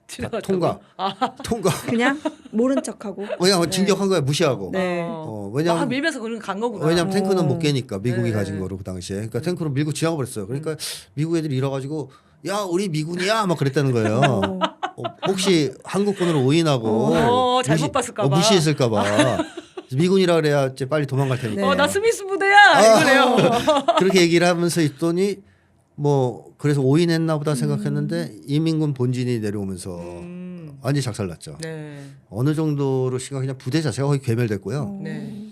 지나갔다고? 통과. 통과. 그냥 모른 척하고. 그냥 진격한 거야. 무시하고. 네. 왜냐면 밀면서 그런 간 거구나. 왜냐면 탱크는 못 깨니까 미국이 네. 가진 거로 그 당시에. 그러니까 탱크로 밀고 지나가 버렸어요. 그러니까 미국 애들이 이래가지고 야 우리 미군이야 막 그랬다는 거예요. 혹시 한국군을 오인하고 잘못 봤을까 봐. 무시했을까 봐. 미군이라 그래야 이제 빨리 도망갈 테니까. 나 스미스 부대야 이거래요. 그렇게 얘기를 하면서 있더니 뭐 그래서 오인했나 보다 생각했는데 이민군 본진이 내려오면서 완전히 작살났죠. 네. 어느 정도로 시가 그냥 부대 자체가 거의 괴멸됐고요. 네.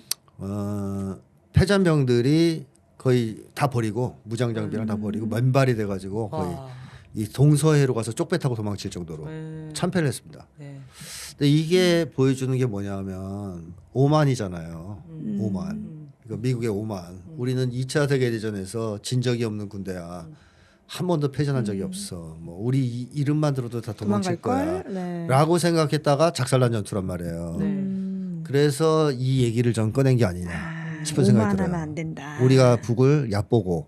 패잔병들이 거의 다 버리고 무장 장비랑 다 버리고 맨발이 돼가지고 거의 와. 이 동서해로 가서 쪽배 타고 도망칠 정도로 참패를 했습니다. 네. 근데 이게 보여주는 게 뭐냐면 오만이잖아요. 오만. 그러니까 미국의 오만. 우리는 2차 세계대전에서 진 적이 없는 군대야. 한 번도 패전한 적이 없어. 뭐 우리 이름만 들어도 다 도망칠 거야. 네. 라고 생각했다가 작살난 전투란 말이에요. 네. 그래서 이 얘기를 전 꺼낸 게 아니냐 싶은 생각이 오만하면 들어요. 안 된다. 우리가 북을 얕보고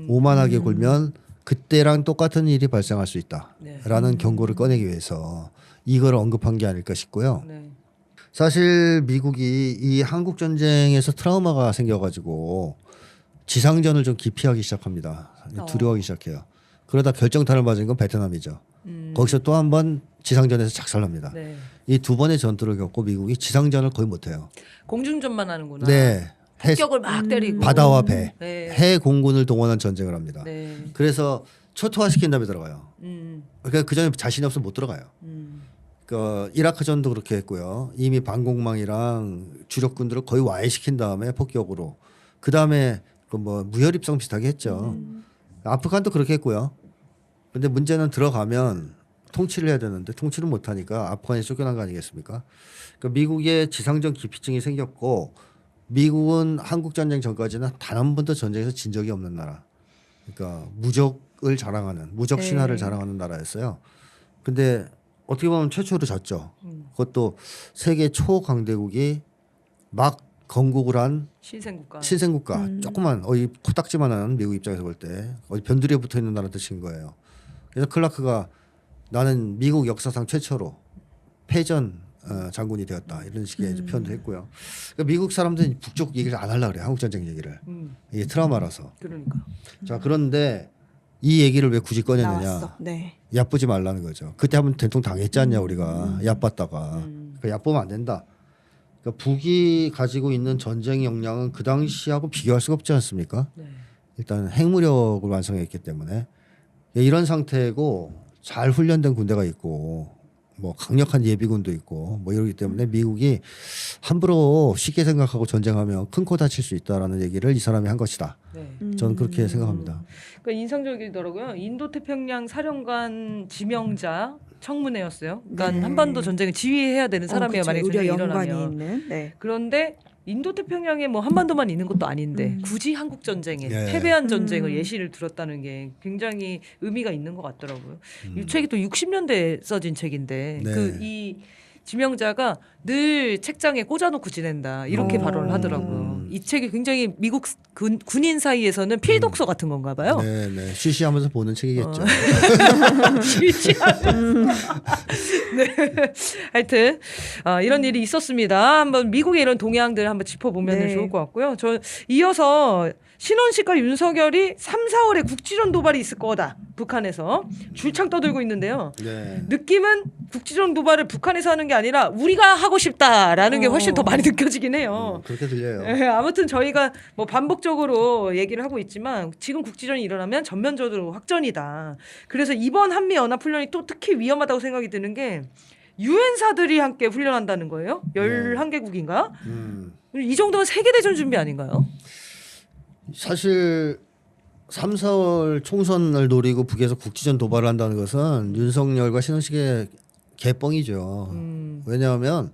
오만하게 굴면 그때랑 똑같은 일이 발생할 수 있다라는 네. 경고를 꺼내기 위해서 이걸 언급한 게 아닐까 싶고요. 네. 사실 미국이 이 한국 전쟁에서 트라우마가 생겨가지고 지상전을 좀 기피하기 시작합니다. 두려워하기 시작해요. 그러다 결정탄을 맞은 건 베트남이죠. 거기서 또 한 번 지상전에서 작살납니다. 네. 이 두 번의 전투를 겪고 미국이 지상전을 거의 못해요. 공중전만 하는구나. 네, 폭격을 막 때리고. 바다와 배, 네. 해 공군을 동원한 전쟁을 합니다. 네. 그래서 초토화시킨 다음에 들어가요. 음. 그러니까 그 전에 자신이 없으면 못 들어가요. 그 이라크전도 그렇게 했고요. 이미 방공망이랑 주력군들을 거의 와해시킨 다음에 폭격으로 그 다음에 그 뭐 무혈입성 비슷하게 했죠. 아프간도 그렇게 했고요. 근데 문제는 들어가면 통치를 해야 되는데 통치를 못하니까 아프간에 쫓겨난 거 아니겠습니까? 그러니까 미국의 지상전 기피증이 생겼고 미국은 한국전쟁 전까지는 단 한 번도 전쟁에서 진 적이 없는 나라. 그러니까 무적을 자랑하는 무적 신화를 자랑하는 나라였어요. 근데 어떻게 보면 최초로 졌죠. 그것도 세계 초강대국이 막 건국을 한 신생국가. 신생국가 조그만 어디 코딱지만한 미국 입장에서 볼 때 어디 변두리에 붙어 있는 나라 뜻인 거예요. 그래서 클라크가 나는 미국 역사상 최초로 패전 장군이 되었다 이런 식의 이제 표현도 했고요. 그러니까 미국 사람들은 북쪽 얘기를 안 하려고 그래요. 한국 전쟁 얘기를. 이게 트라우마라서. 그러니까. 자 그런데 이 얘기를 왜 굳이 꺼내느냐? 나왔어. 네. 얕보지 말라는 거죠. 그때 한번 된통 당했지 않냐 우리가 얕봤다가. 그러니까 얕보면 안 된다. 그러니까 북이 가지고 있는 전쟁 역량은 그 당시하고 비교할 수가 없지 않습니까? 네. 일단 핵무력을 완성했기 때문에 이런 상태고 잘 훈련된 군대가 있고 뭐 강력한 예비군도 있고 뭐 이러기 때문에 미국이 함부로 쉽게 생각하고 전쟁하면 큰 코 다칠 수 있다라는 얘기를 이 사람이 한 것이다. 네. 저는 그렇게 생각합니다. 그러니까 인상적이더라고요. 인도태평양 사령관 지명자 청문회였어요. 그러니까 네. 한반도 전쟁을 지휘해야 되는 사람이에요. 그쵸. 만약에 의료 전쟁이 연관이 일어나면. 있는. 네. 그런데 인도태평양에 뭐 한반도만 있는 것도 아닌데 굳이 한국 전쟁에 예. 패배한 전쟁을 예시를 들었다는 게 굉장히 의미가 있는 것 같더라고요. 이 책이 또 60년대에 써진 책인데 네. 그 이 지명자가 늘 책장에 꽂아놓고 지낸다 이렇게 발언을 하더라고요. 이 책이 굉장히 미국 군인 사이에서는 필독서 같은 건가 봐요. 네, 네. 쉬쉬하면서 보는 책이겠죠. 네. 하여튼 이런 일이 있었습니다. 한번 미국의 이런 동향들 한번 짚어보면 네. 좋을 것 같고요. 저 이어서 신원식과 윤석열이 3, 4월에 국지전 도발이 있을 거다. 북한에서 줄창 떠들고 있는데요. 네. 느낌은 국지전 도발을 북한에서 하는 게 아니라 우리가 하고 싶다라는 게 훨씬 더 많이 느껴지긴 해요. 그렇게 들려요. 네, 아무튼 저희가 뭐 반복적으로 얘기를 하고 있지만 지금 국지전이 일어나면 전면적으로 확전이다. 그래서 이번 한미 연합 훈련이 또 특히 위험하다고 생각이 드는 게 유엔사들이 함께 훈련한다는 거예요. 11개국인가? 이 정도면 세계대전 준비 아닌가요? 사실 3, 4월 총선을 노리고 북에서 국지전 도발을 한다는 것은 윤석열과 신원식의 개뻥이죠. 왜냐하면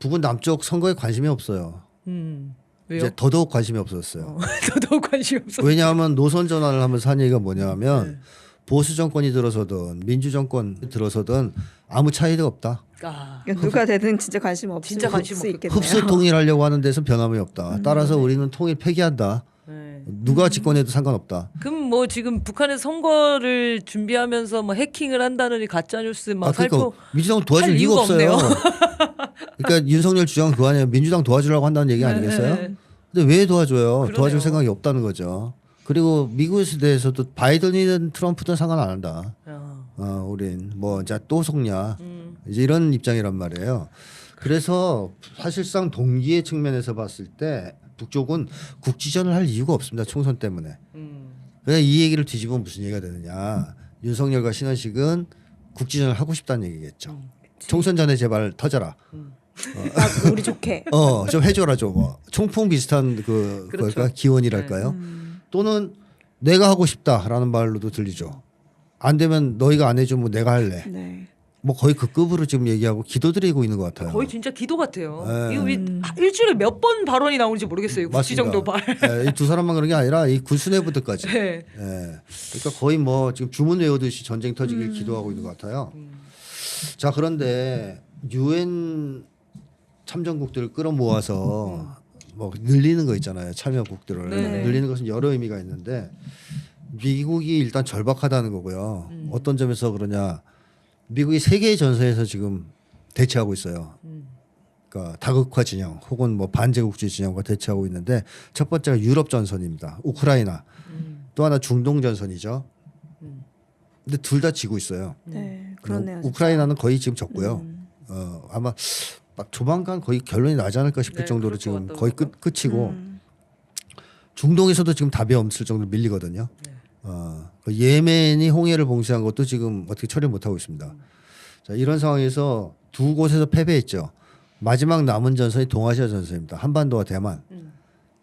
북은 남쪽 선거에 관심이 없어요. 왜요? 이제 더더욱 관심이 없었어요. 더더욱 관심이 없어. 왜냐하면 노선 전환을 하면서 한 얘기가 뭐냐면 보수 정권이 들어서든 민주 정권 들어서든 아무 차이가 없다. 그러니까 누가 되든 진짜 관심 없을 진짜 관심 수 없- 있겠네요. 흡수 통일하려고 하는 데서 변함이 없다. 따라서 우리는 통일 폐기한다. 네. 누가 집권해도 상관없다. 그럼 뭐 지금 북한에서 선거를 준비하면서 뭐 해킹을 한다느니 가짜 뉴스 막 그러니까 살포 민주당 도와줄 할 이유가 이유가 없어요. 없네요. 그러니까 윤석열 주장은 그거 아니에요. 민주당 도와주려고 한다는 얘기 아니겠어요? 네. 근데 왜 도와줘요? 그러네요. 도와줄 생각이 없다는 거죠. 그리고 미국에 대해서도 바이든이든 트럼프든 상관 안 한다. 우린 뭐 이제 또 속냐 이제 이런 입장이란 말이에요. 그래서 사실상 동기의 측면에서 봤을 때 북쪽은 국지전을 할 이유가 없습니다. 총선 때문에. 그래서 이 얘기를 뒤집으면 무슨 얘기가 되느냐. 윤석열과 신원식은 국지전을 하고 싶다는 얘기겠죠. 총선 전에 제발 터져라. 우리 좋게. 좀 해줘라 좀. 총풍 비슷한 그 그렇죠. 그럴까? 기원이랄까요? 또는 내가 하고 싶다라는 말로도 들리죠. 안 되면 너희가 안 해주면 내가 할래. 네. 뭐 거의 그 급으로 지금 얘기하고 기도드리고 있는 것 같아요. 거의 진짜 기도 같아요. 네. 이거 일주일에 몇 번 발언이 나오는지 모르겠어요. 국지정도 발. 이 두 사람만 그런 게 아니라 이 군수내부들까지. 네. 예. 그러니까 거의 뭐 지금 주문 외우듯이 전쟁 터지길 기도하고 있는 것 같아요. 자 그런데 유엔 참전국들을 끌어모아서 뭐 늘리는 거 있잖아요. 참여국들을 네네. 늘리는 것은 여러 의미가 있는데 미국이 일단 절박하다는 거고요. 어떤 점에서 그러냐? 미국이 세계의 전선에서 지금 대치하고 있어요. 그러니까 다극화 진영 혹은 뭐 반제국주의 진영과 대치하고 있는데 첫 번째가 유럽 전선입니다. 우크라이나. 또 하나 중동 전선이죠. 근데 둘 다 지고 있어요. 네, 그렇네요. 진짜. 우크라이나는 거의 지금 졌고요. 아마 막 조만간 거의 결론이 나지 않을까 싶을 네, 정도로 그럴 지금 것 거의 같더라고요. 끝이고 중동에서도 지금 답이 없을 정도로 밀리거든요. 네. 그 예멘이 홍해를 봉쇄한 것도 지금 어떻게 처리 못 하고 있습니다. 자, 이런 상황에서 두 곳에서 패배했죠. 마지막 남은 전선이 동아시아 전선입니다. 한반도와 대만.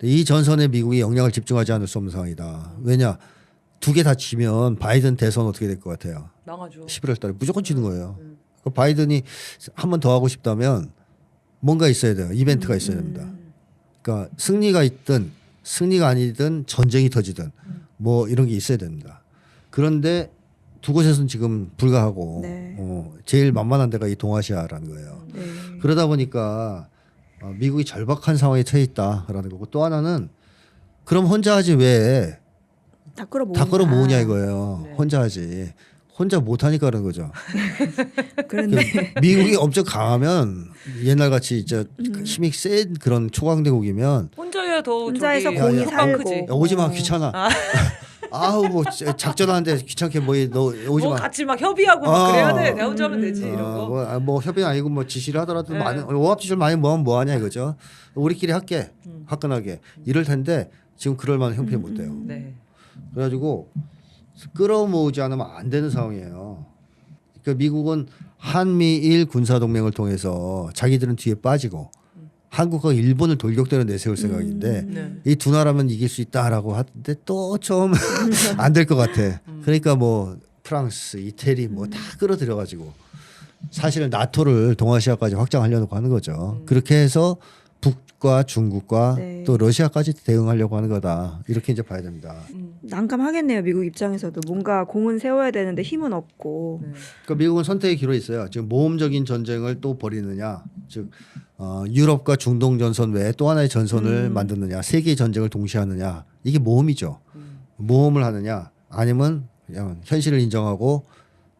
이 전선에 미국이 영향을 집중하지 않을 수 없는 상황이다. 왜냐? 두 개 다 지면 바이든 대선 어떻게 될 것 같아요? 나가죠. 11월 달에 무조건 지는 거예요. 그 바이든이 한 번 더 하고 싶다면 뭔가 있어야 돼요. 이벤트가 있어야 됩니다. 그러니까 승리가 있든 승리가 아니든 전쟁이 터지든 뭐 이런 게 있어야 됩니다. 그런데 두 곳에서는 지금 불가하고 네. 제일 만만한 데가 이 동아시아라는 거예요. 네. 그러다 보니까 미국이 절박한 상황에 처해 있다라는 거고 또 하나는 그럼 혼자 하지 왜 다 끌어모으냐. 다 끌어모으냐 이거예요. 네. 혼자 하지. 혼자 못하니까 그런 거죠. 그런데 미국이 엄청 강하면 옛날 같이 이제 힘이 센 그런 초강대국이면 혼자야 더 혼자해서 저기 공이 야, 협박 살고. 크지. 야, 오지 마 귀찮아. 아우 뭐 작전하는데 귀찮게 뭐 너 오지 뭐 마. 같이 막 협의하고 막 아. 그래야 돼. 내가 혼자 하면 되지 이런 거. 뭐 협의 아니고 뭐 지시를 하더라도 네. 많은 오합지졸 많이 뭐하면 뭐하냐 이거죠. 우리끼리 할게 화끈하게 이럴 텐데 지금 그럴 만한 형편이 못 돼요. 네. 그래가지고 끌어모으지 않으면 안 되는 상황이에요. 그러니까 미국은 한미일 군사동맹을 통해서 자기들은 뒤에 빠지고 한국과 일본을 돌격대로 내세울 생각인데 네. 이 두 나라면 이길 수 있다라고 하는데 또 좀 안 될 것 같아. 그러니까 뭐 프랑스, 이태리 뭐 다 끌어들여가지고 사실은 나토를 동아시아까지 확장하려고 하는 거죠. 그렇게 해서 북과 중국과 네. 또 러시아까지 대응하려고 하는 거다. 이렇게 이제 봐야 됩니다. 난감하겠네요. 미국 입장에서도 뭔가 공은 세워야 되는데 힘은 없고. 네. 그러니까 미국은 선택의 기로 있어요. 지금 모험적인 전쟁을 또 벌이느냐, 즉 유럽과 중동 전선 외에 또 하나의 전선을 만드느냐, 세계의 전쟁을 동시에 하느냐, 이게 모험이죠. 모험을 하느냐, 아니면 그냥 현실을 인정하고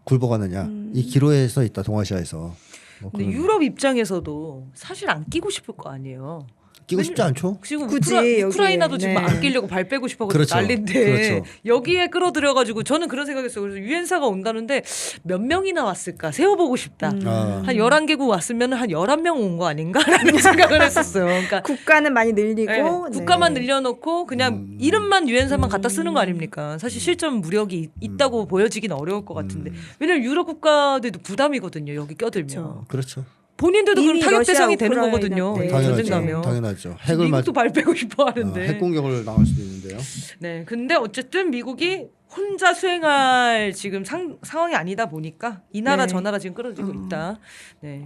굴복하느냐, 이 기로에 서 있다 동아시아에서. 뭐 근데 그런- 유럽 입장에서도 사실 안 끼고 싶을 거 아니에요. 끼고 싶지 않죠? 지금 굳이 우크라이나도 여기에, 지금 네. 안 끼려고 발 빼고 싶어서 그렇죠. 난리인데 그렇죠. 여기에 끌어들여가지고 저는 그런 생각했어요. 그래서 유엔사가 온다는데 몇 명이나 왔을까 세워보고 싶다. 아. 한 11개국 왔으면 한 11명 온 거 아닌가라는 생각을 했었어요. 그러니까 국가는 많이 늘리고 네, 네. 국가만 늘려놓고 그냥 이름만 유엔사만 갖다 쓰는 거 아닙니까? 사실 실전 무력이 있다고 보여지긴 어려울 것 같은데 왜냐면 유럽 국가들도 부담이거든요. 여기 껴들면 그렇죠. 그렇죠. 본인들도 그럼 이미 타격 러시아, 대상이 되는 우크라이나 거거든요. 때. 전쟁 당연하죠. 나면. 당연하죠. 핵을 미국도 발 빼고 싶어 하는데. 핵 공격을 당할 수도 있는데요. 네, 근데 어쨌든 미국이 혼자 수행할 지금 상황이 아니다 보니까 이 나라 네. 저 나라 지금 끌어들이고 있다. 네,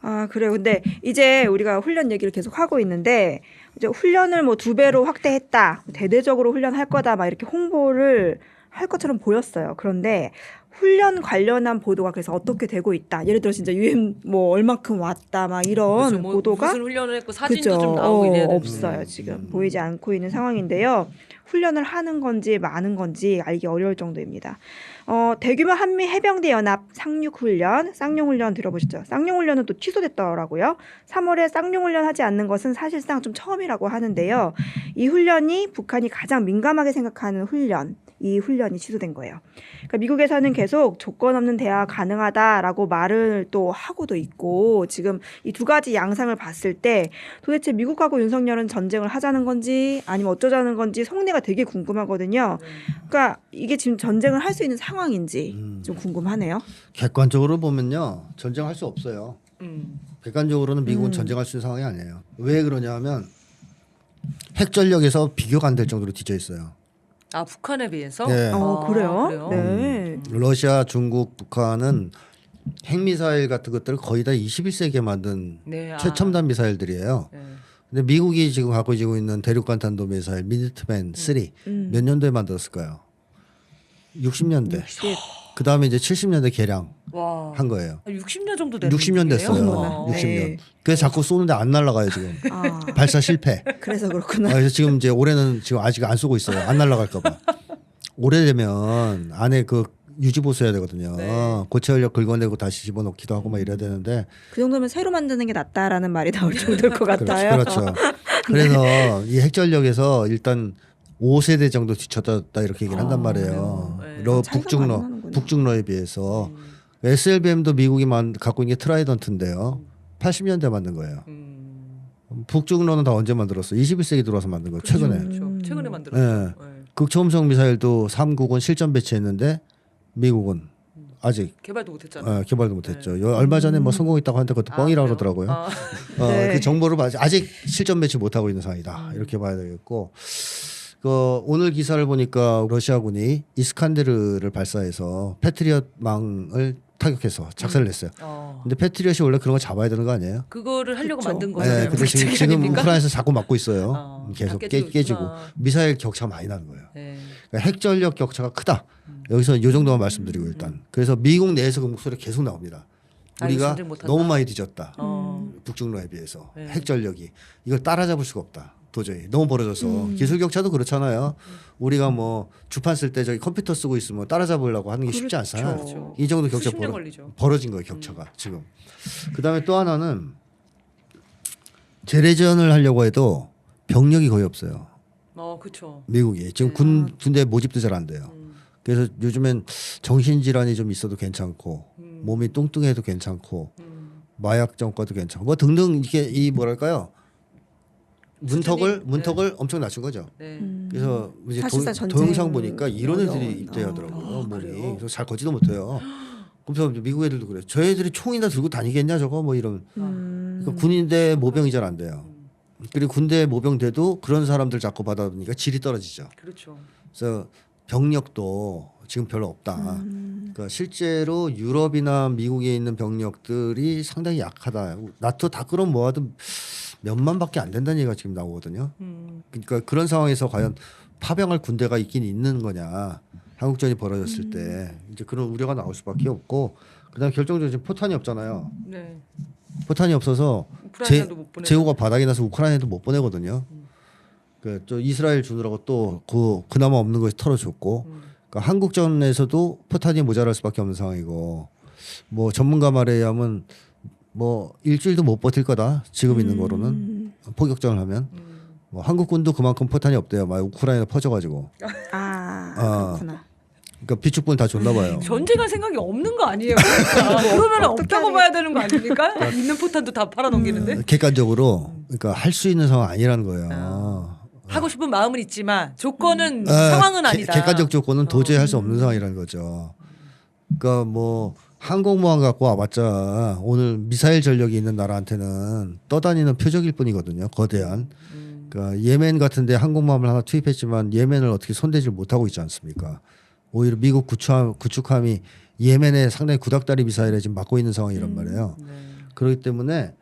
아 그래요. 근데 이제 우리가 훈련 얘기를 계속 하고 있는데 이제 훈련을 뭐 2배로 확대했다, 대대적으로 훈련할 거다, 막 이렇게 홍보를 할 것처럼 보였어요. 그런데 훈련 관련한 보도가 그래서 어떻게 되고 있다. 예를 들어 진짜 유엔 뭐 얼마큼 왔다, 막 이런 그래서 뭐 보도가 무슨 훈련을 했고 사진도 그죠. 좀 나오고 이래야 되는데. 없어요. 지금 보이지 않고 있는 상황인데요. 훈련을 하는 건지 많은 건지 알기 어려울 정도입니다. 대규모 한미 해병대 연합 상륙훈련, 쌍용훈련 들어보셨죠? 쌍용훈련은 또 취소됐더라고요. 3월에 쌍용훈련 하지 않는 것은 사실상 좀 처음이라고 하는데요. 이 훈련이 북한이 가장 민감하게 생각하는 훈련, 이 훈련이 취소된 거예요. 그러니까 미국에서는 계속 조건 없는 대화 가능하다라고 말을 또 하고도 있고 지금 이 두 가지 양상을 봤을 때 도대체 미국하고 윤석열은 전쟁을 하자는 건지 아니면 어쩌자는 건지 속내가 되게 궁금하거든요. 그러니까 이게 지금 전쟁을 할 수 있는 상황인지 좀 궁금하네요. 객관적으로 보면요 전쟁할 수 없어요. 객관적으로는 미국은 전쟁할 수 있는 상황이 아니에요. 왜 그러냐면 핵 전력에서 비교가 안 될 정도로 뒤져 있어요. 아 북한에 비해서? 네. 그래요? 네. 러시아, 중국, 북한은 핵미사일 같은 것들을 거의 다 21세기에 만든 네, 최첨단 미사일들이에요. 네. 근데 미국이 지금 갖고 있는 대륙간 탄도 미사일 미니트맨 3 몇 년도에 만들었을까요? 60년대. 그 다음에 이제 70년대 개량 와. 한 거예요. 60년 정도 되는 60년 됐어요. 얘기예요? 60년. 네. 그래서 자꾸 쏘는데 안 날아가요 지금. 아, 발사 실패. 그래서 그렇구나. 그래서 지금 이제 올해는 지금 아직 안 쏘고 있어요. 안 날아갈까봐. 오래되면 안에 그 유지 보수해야 되거든요. 네. 고체 연료 긁어내고 다시 집어넣기도 하고 막 이래야 되는데. 그 정도면 새로 만드는 게 낫다라는 말이 나올 정도일 것 같아요. 그렇죠. 그래서 이 핵전력에서 일단 5세대 정도 뒤쳐졌다 이렇게 얘기를 한단 말이에요. 네. 차이가 많이 나는구나. 북중러에 비해서. SLBM도 미국이 갖고 있는 게 트라이던트인데요. 80년대 만든 거예요. 북중러는 다 언제 만들었어? 21세기 들어와서 만든 거예요. 최근에. 그렇죠. 최근에 만들었죠. 네. 극초음속 미사일도 3국은 실전 배치했는데 미국은 아직 개발도 못했잖아요. 개발도 못했죠. 얼마 전에 뭐 성공했다고 하는데 그것도 뻥이라고 그래요? 그러더라고요. 네. 그 정보를 아직 실전 배치 못하고 있는 상황이다. 이렇게 봐야 되겠고 오늘 기사를 보니까 러시아군이 이스칸데르를 발사해서 패트리엇망을 타격해서 작살을 냈어요. 근데 패트리엇이 원래 그런 거 잡아야 되는 거 아니에요? 그거를 하려고 그쵸. 만든 네, 거잖아요. 근데 지금 우크라이나에서 자꾸 맞고 있어요. 계속 다 깨지고 깨지고 있구나. 미사일 격차가 많이 나는 거예요. 네. 그러니까 핵전력 격차가 크다. 여기서 이 정도만 말씀드리고 일단 그래서 미국 내에서 그 목소리 계속 나옵니다. 아, 우리가 전쟁 못한다? 너무 많이 뒤졌다. 어. 북중러에 비해서 네. 핵전력이 이걸 따라잡을 수가 없다. 도저히 너무 벌어져서 기술 격차도 그렇잖아요. 우리가 뭐 주판 쓸 때 저기 컴퓨터 쓰고 있으면 따라잡으려고 하는 게 쉽지 않잖아요. 그렇죠. 이 정도 격차 수십 년 걸리죠. 벌어진 거예요 격차가 지금. 그다음에 또 하나는 재래전을 하려고 해도 병력이 거의 없어요. 그렇죠. 미국이 지금 군대 모집도 잘 안 돼요. 그래서 요즘엔 정신질환이 좀 있어도 괜찮고 몸이 뚱뚱해도 괜찮고 마약 정과도 괜찮고 뭐 등등 이게 이 뭐랄까요 문턱을 엄청 낮춘 거죠. 네. 그래서 이제 사실상 동영상 전쟁 보니까 이런 애들이 어려운- 입대하더라고요. 몸이 그래요? 그래서 잘 걷지도 못해요. 그래서 미국 애들도 그래요. 저 애들이 총이나 들고 다니겠냐 저거 뭐 이런. 그러니까 군인대 모병이 잘 안 돼요. 그리고 군대 모병 돼도 그런 사람들 자꾸 받아보니까 질이 떨어지죠. 그렇죠. 그래서 병력도 지금 별로 없다. 그러니까 실제로 유럽이나 미국에 있는 병력들이 상당히 약하다. 나토 다 끌어 모아도 몇만밖에 안 된다는 얘기가 지금 나오거든요. 그러니까 그런 상황에서 과연 파병할 군대가 있긴 있는 거냐. 한국전이 벌어졌을 때 이제 그런 우려가 나올 수밖에 없고 그다음 결정적으로 지금 포탄이 없잖아요. 네. 포탄이 없어서 우크라이나도 못 보내. 제호가 바닥이 나서 우크라이나도 못 보내거든요. 또 이스라엘 주느라고 또 그나마 없는 것이 털어줬고 그러니까 한국전에서도 포탄이 모자랄 수밖에 없는 상황이고 뭐 전문가 말에 의하면 뭐 일주일도 못 버틸 거다 지금 있는 거로는 포격전을 하면 뭐 한국군도 그만큼 포탄이 없대요. 막 우크라이나 퍼져가지고 그렇구나. 그러니까 비축분 다 줬나 봐요. 전쟁할 생각이 없는 거 아니에요? 그러면 없다고 봐야 되는 거 아닙니까? 있는 포탄도 다 팔아넘기는데 객관적으로 그러니까 할 수 있는 상황 아니라는 거예요. 하고 싶은 마음은 있지만 조건은 상황은 아니다. 객관적 조건은 도저히 할 수 없는 상황이라는 거죠. 그러니까 뭐 항공모함 갖고 와봤자 오늘 미사일 전력이 있는 나라한테는 떠다니는 표적일 뿐이거든요. 거대한. 그러니까 예멘 같은데 항공모함을 하나 투입했지만 예멘을 어떻게 손대질 못하고 있지 않습니까? 오히려 미국 구축함이 예멘에 상당히 구닥다리 미사일에 지금 맞고 있는 상황이란 말이에요. 그렇기 때문에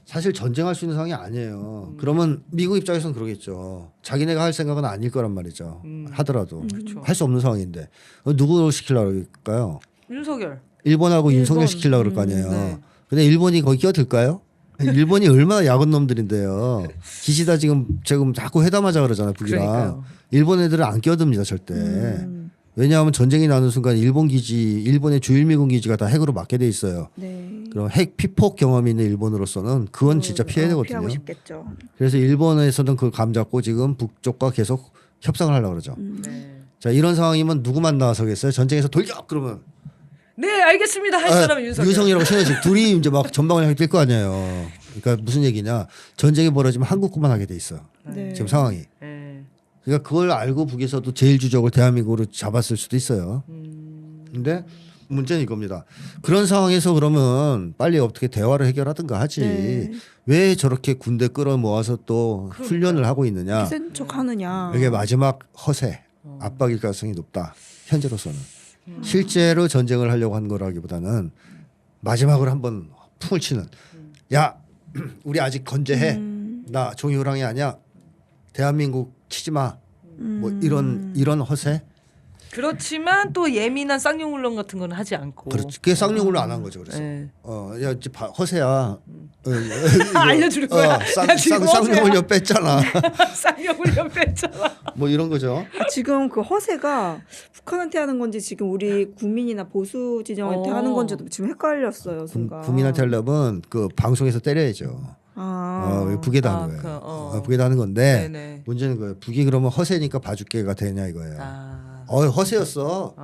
사실 전쟁할 수 있는 상황이 아니에요. 그러면 미국 입장에서는 그러겠죠. 자기네가 할 생각은 아닐 거란 말이죠. 하더라도 할 수 없는 상황인데 누구 시키려고 그럴까요? 윤석열. 일본하고 윤석열 시키려고 그럴 거 아니에요. 네. 근데 일본이 거기 끼어들까요? 일본이 얼마나 야근 놈들인데요. 기시다 지금 자꾸 회담하자 그러잖아요. 북이랑. 그러니까요. 일본 애들은 안 끼어듭니다 절대. 왜냐하면 전쟁이 나는 순간 일본의 주일미군 기지가 다 핵으로 막게 돼 있어요. 네. 그럼 핵 피폭 경험이 있는 일본으로서는 그건 진짜 피해야 되거든요. 피하고 싶겠죠. 그래서 일본에서는 그걸 감잡고 지금 북쪽과 계속 협상을 하려고 그러죠. 네. 자 이런 상황이면 누구만 나서겠어요? 전쟁에서 돌격 그러면 네 알겠습니다 할 사람은 윤석열. 윤석열하고 신원식 둘이 이제 막 전방을 향해 뛸 거 아니에요. 그러니까 무슨 얘기냐? 전쟁이 벌어지면 한국만 하게 돼 있어. 네. 지금 상황이. 네. 그러니까 그걸 알고 북에서도 제일주적을 대한민국으로 잡았을 수도 있어요. 근데 문제는 이겁니다. 그런 상황에서 그러면 빨리 어떻게 대화를 해결하든가 하지. 네. 왜 저렇게 군대 끌어모아서 또 훈련을 하고 있느냐. 센 척하느냐. 이게 마지막 허세, 압박일 가능성이 높다. 현재로서는. 실제로 전쟁을 하려고 한 거라기보다는 마지막으로 한번 풍을 치는. 야, 우리 아직 건재해. 나 종이호랑이 아니야. 대한민국 치지 마. 뭐 이런 허세. 그렇지만 또 예민한 쌍용훈련 같은 건 하지 않고. 그렇지. 그게 쌍용으로 안 한 거죠. 그래서 네. 야 이제 허세야. 알려줄 거야. 야, 지금 쌍용훈련 뺐잖아. 쌍용훈련 뺐잖아. 뭐 이런 거죠. 지금 그 허세가 북한한테 하는 건지 지금 우리 국민이나 보수 진영한테 하는 건지도 지금 헷갈렸어요. 순간. 국민한테 하려면 그 방송에서 때려야죠. 북에다 하는 거예요. 북에다 하는 건데 네네. 문제는 거예요. 북이 그러면 허세니까 봐줄게가 되냐 이거예요. 아. 허세였어.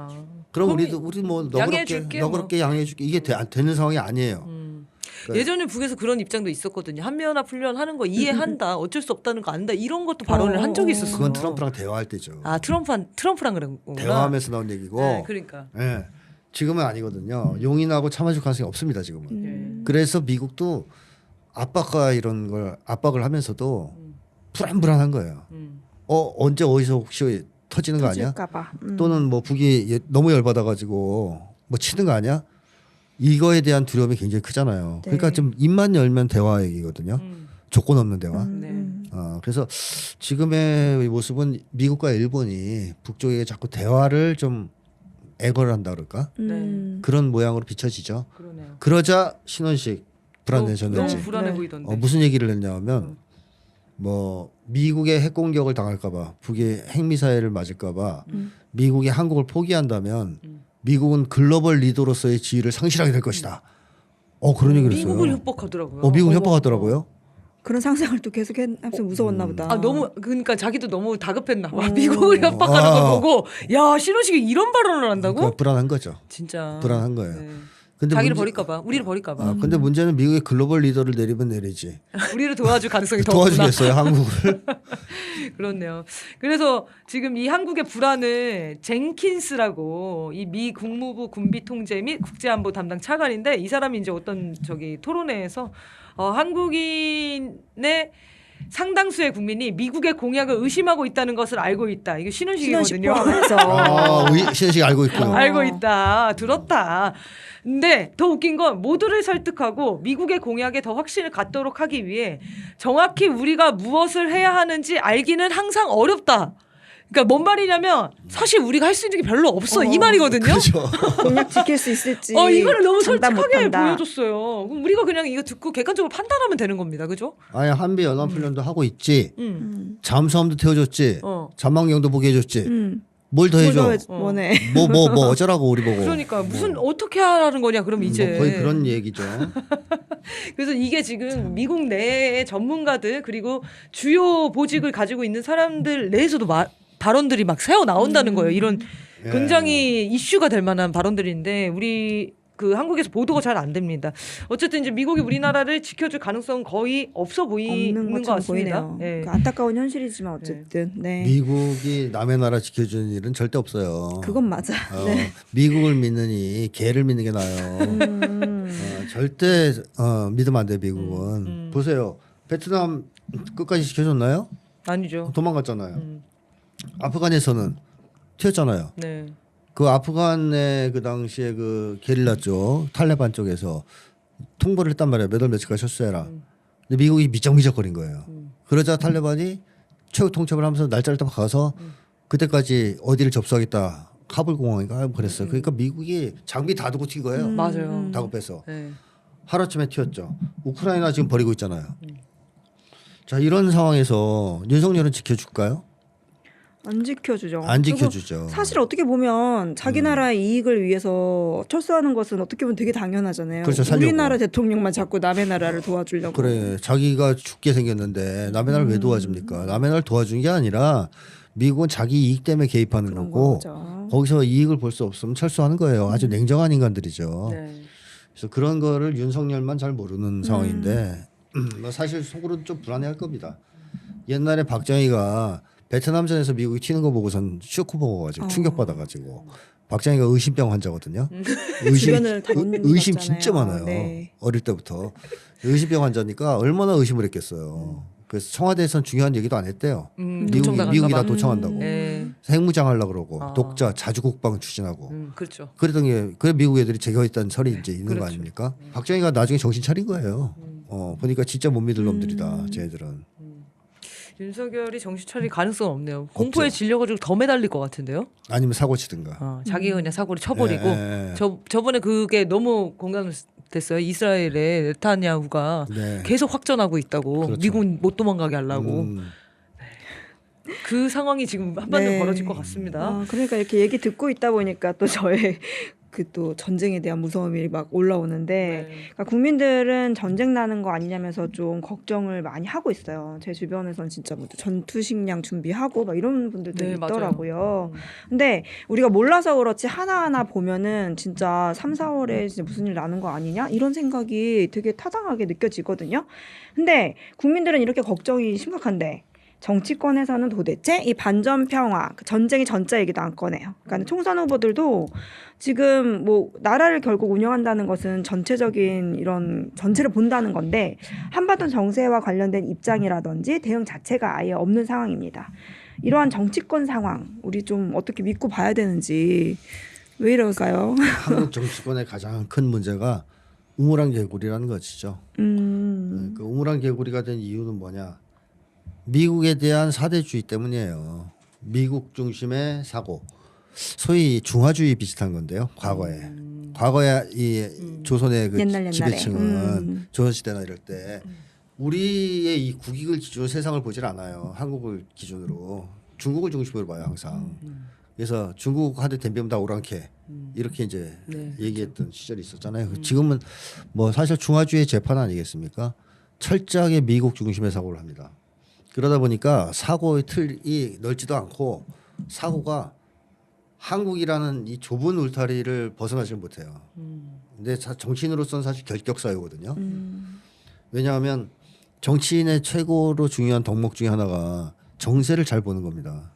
그럼 우리 뭐 양해해줄게, 너그럽게 양해해줄게 이게 되는 상황이 아니에요. 그러니까 예전에 북에서 그런 입장도 있었거든요. 한미연합 훈련 하는 거 이해한다. 어쩔 수 없다는 거 안다. 이런 것도 발언을 한 적이 있었어요. 그건 트럼프랑 대화할 때죠. 아 트럼프랑 그런 거구나. 대화하면서 나온 얘기고. 네, 그러니까. 예. 지금은 아니거든요. 용인하고 참아줄 가능성이 없습니다. 지금은. 그래서 미국도 압박과 이런 걸 압박을 하면서도 불안불안한 거예요. 언제 어디서 혹시 터지는 거 아니야? 터질까봐. 또는 뭐 북이 너무 열받아가지고 뭐 치는 거 아니야? 이거에 대한 두려움이 굉장히 크잖아요. 네. 그러니까 좀 입만 열면 대화 얘기거든요. 조건 없는 대화. 네. 그래서 지금의 모습은 미국과 일본이 북쪽에 자꾸 대화를 좀 애걸을 한다 그럴까? 그런 모양으로 비춰지죠. 그러네요. 그러자 신원식 불안해졌는지 너무 불안해 보이던데. 무슨 얘기를 했냐면 뭐 미국의 핵 공격을 당할까봐 북이 핵미사일을 맞을까봐 미국이 한국을 포기한다면 미국은 글로벌 리더로서의 지위를 상실하게 될 것이다. 그런 얘기를 했어요. 미국을 협박하더라고요. 미국 협박하더라고요. 그런 상상을 또 계속 하면서 무서웠나 보다. 아 너무 그러니까 자기도 너무 다급했나 봐. 미국을 협박하는 걸 보고 야 신원식이 이런 발언을 한다고? 그러니까 불안한 거죠. 진짜 불안한 거예요. 네. 근데 자기를 버릴까봐, 우리를 버릴까봐. 근데 문제는 미국의 글로벌 리더를 내리면 내리지. 우리를 도와줄 가능성이 더 높구나. 도와주겠어요 한국을. 그렇네요. 그래서 지금 이 한국의 불안을 젠킨스라고 이 미 국무부 군비통제 및 국제안보 담당 차관인데 이 사람이 이제 어떤 한국인의 상당수의 국민이 미국의 공약을 의심하고 있다는 것을 알고 있다. 이게 신원식이거든요. 신원식 알고 있구나. 알고 있다. 들었다. 근데 더 웃긴 건 모두를 설득하고 미국의 공약에 더 확신을 갖도록 하기 위해 정확히 우리가 무엇을 해야 하는지 알기는 항상 어렵다. 그러니까 뭔 말이냐면 사실 우리가 할 수 있는 게 별로 없어 이 말이거든요. 그렇죠. 공약 지킬 수 있을지. 이거를 너무 장담 솔직하게 못한다. 보여줬어요. 그럼 우리가 그냥 이거 듣고 객관적으로 판단하면 되는 겁니다. 그죠? 아예 한미 연합훈련도 하고 있지. 잠수함도 태워줬지. 잠망경도 보게 해줬지. 뭘 더 해줘? 뭐네. 뭐 어쩌라고 우리 보고. 그러니까 무슨 어떻게 하라는 거냐 그럼 이제. 뭐 거의 그런 얘기죠. 그래서 이게 지금 미국 내의 전문가들 그리고 주요 보직을 가지고 있는 사람들 내에서도 발언들이 막 새어 나온다는 거예요. 이런 굉장히 이슈가 될 만한 발언들인데 우리 한국에서 보도가 잘 안 됩니다. 어쨌든 이제 미국이 우리나라를 지켜줄 가능성은 거의 없어 보이는 것 같습니다. 네. 안타까운 현실이지만 어쨌든. 네. 미국이 남의 나라 지켜주는 일은 절대 없어요. 그건 맞아. 네. 미국을 믿느니 개를 믿는 게 나아요. 절대 믿으면 안 돼 미국은. 보세요. 베트남 끝까지 지켜줬나요? 아니죠. 도망갔잖아요. 아프간에서는 튀었잖아요. 네. 그 아프간의 그 당시에 그 게릴라 쪽 탈레반 쪽에서 통보를 했단 말이에요. 몇 월 며칠까지 철수해라. 근데 미국이 미적미적거린 거예요. 그러자 탈레반이 최후 통첩을 하면서 날짜를 딱 가서 그때까지 어디를 접수하겠다. 카불 공항인가 그랬어요. 그러니까 미국이 장비 다 두고 튄 거예요. 맞아요. 다급해서. 네. 하루아침에 튀었죠. 우크라이나 지금 버리고 있잖아요. 자 이런 상황에서 윤석열은 지켜줄까요? 안 지켜주죠. 안 지켜주죠. 사실 어떻게 보면 자기 나라의 이익을 위해서 철수하는 것은 어떻게 보면 되게 당연하잖아요. 그렇죠, 살려고. 우리나라 대통령만 자꾸 남의 나라를 도와주려고. 그래 자기가 죽게 생겼는데 남의 나라를 왜 도와줍니까? 남의 나라를 도와준 게 아니라 미국은 자기 이익 때문에 개입하는 그런 거고 거죠. 거기서 이익을 볼 수 없으면 철수하는 거예요. 아주 냉정한 인간들이죠. 네. 그래서 그런 거를 윤석열만 잘 모르는 상황인데 뭐 사실 속으로는 좀 불안해할 겁니다. 옛날에 박정희가 베트남전에서 미국이 튀는 거 보고선 쇼크 먹어가지고 충격받아가지고 박정희가 의심병 환자거든요. 주변을 다 못 의심 믿었잖아요. 진짜 많아요. 네. 어릴 때부터 의심병 환자니까 얼마나 의심을 했겠어요. 그래서 청와대에서는 중요한 얘기도 안 했대요. 도청당할까 미국이 다 봐. 도청한다고. 네. 핵무장 하려고 그러고 아. 독자 자주국방 추진하고 그렇죠. 그랬던 게 그래 미국 애들이 제거했다는 설이 이제 있는 그렇죠. 거 아닙니까? 박정희가 나중에 정신 차린 거예요. 보니까 진짜 못 믿을 놈들이다. 쟤들은. 윤석열이 정신 차릴 가능성은 없네요. 공포에 질려가지고 더 매달릴 것 같은데요. 아니면 사고 치든가. 자기가 그냥 사고를 쳐버리고 예, 예. 저번에 그게 너무 공감됐어요. 이스라엘의 네타냐후가 네. 계속 확전하고 있다고 그렇죠. 미국 못 도망가게 하려고 그 상황이 지금 한반도에 네. 벌어질 것 같습니다. 그러니까 이렇게 얘기 듣고 있다 보니까 또 저의 그 또 전쟁에 대한 무서움이 막 올라오는데 네. 그러니까 국민들은 전쟁 나는 거 아니냐면서 좀 걱정을 많이 하고 있어요. 제 주변에선 진짜 뭐 전투식량 준비하고 막 이런 분들도 네, 있더라고요. 근데 우리가 몰라서 그렇지 하나하나 보면은 진짜 3, 4월에 진짜 무슨 일 나는 거 아니냐 이런 생각이 되게 타당하게 느껴지거든요. 근데 국민들은 이렇게 걱정이 심각한데 정치권에서는 도대체 이 반전 평화, 전쟁의 전자 얘기도 안 꺼내요. 그러니까 총선 후보들도 지금 뭐 나라를 결국 운영한다는 것은 전체적인 이런 전체를 본다는 건데 한반도 정세와 관련된 입장이라든지 대응 자체가 아예 없는 상황입니다. 이러한 정치권 상황 우리 좀 어떻게 믿고 봐야 되는지 왜 이럴까요? 한국 정치권의 가장 큰 문제가 우물안 개구리라는 것이죠. 그 우물안 개구리가 된 이유는 뭐냐? 미국에 대한 사대주의 때문이에요. 미국 중심의 사고. 소위 중화주의 비슷한 건데요. 과거에 이 조선의 그 옛날에. 지배층은 조선시대나 이럴 때 우리의 이 국익을 기준으로 세상을 보질 않아요. 한국을 기준으로 중국을 중심으로 봐요 항상. 그래서 중국한테 덤비면 다 오랑캐 이렇게 이제 네. 얘기했던 시절이 있었잖아요. 지금은 뭐 사실 중화주의 재판 아니겠습니까? 철저하게 미국 중심의 사고를 합니다. 그러다 보니까 사고의 틀이 넓지도 않고 사고가 한국이라는 이 좁은 울타리를 벗어나지 못해요. 근데 정치인으로서는 사실 결격사유거든요. 왜냐하면 정치인의 최고로 중요한 덕목 중에 하나가 정세를 잘 보는 겁니다.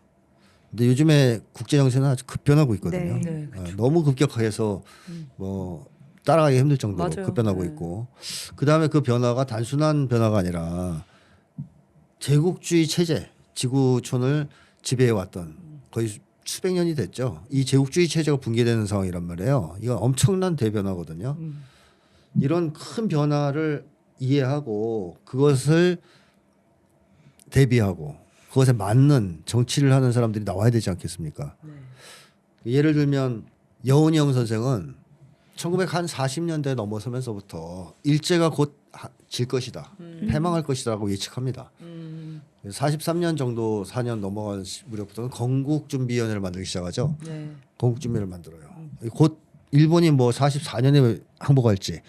근데 요즘에 국제 정세는 아주 급변하고 있거든요. 네, 너무 급격해서 뭐 따라가기 힘들 정도로 맞아요. 급변하고 네. 있고 그 다음에 그 변화가 단순한 변화가 아니라 제국주의 체제, 지구촌을 지배해왔던 거의 수백 년이 됐죠. 이 제국주의 체제가 붕괴되는 상황이란 말이에요. 이건 엄청난 대변화거든요. 이런 큰 변화를 이해하고 그것을 대비하고 그것에 맞는 정치를 하는 사람들이 나와야 되지 않겠습니까? 예를 들면 여운형 선생은 1940년대 넘어서면서부터 일제가 곧 질 것이다, 패망할 것이다라고 예측합니다. 43년 정도 4년 넘어간 무렵부터는 건국준비위원회를 만들기 시작하죠. 네. 건국준비를 만들어요. 곧 일본이 뭐 44년에 항복할지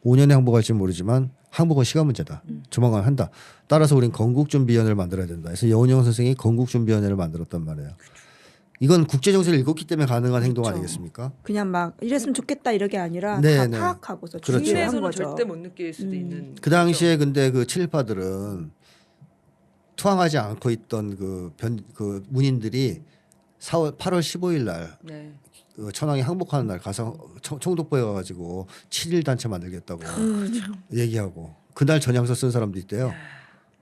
5년에 항복할지 모르지만 항복은 시간 문제다. 조만간 한다. 따라서 우린 건국준비위원회를 만들어야 된다. 그래서 여운형 선생이 건국준비위원회를 만들었단 말이에요. 이건 국제정세를 읽었기 때문에 가능한 행동 아니겠습니까? 그냥 막 이랬으면 좋겠다 이런 게 아니라 네, 다 네. 파악하고서 그렇죠. 준비한 국내에서는 거죠. 절대 못 느낄 수도 있는. 그 당시에 근데 그 친일파들은 투항하지 않고 있던 그 문인들이 8월 15일 날 네. 그 천황이 항복하는 날 가서 총독부에 가가지고 7일 단체 만들겠다고 얘기하고 그날 전향서 쓴 사람도 있대요.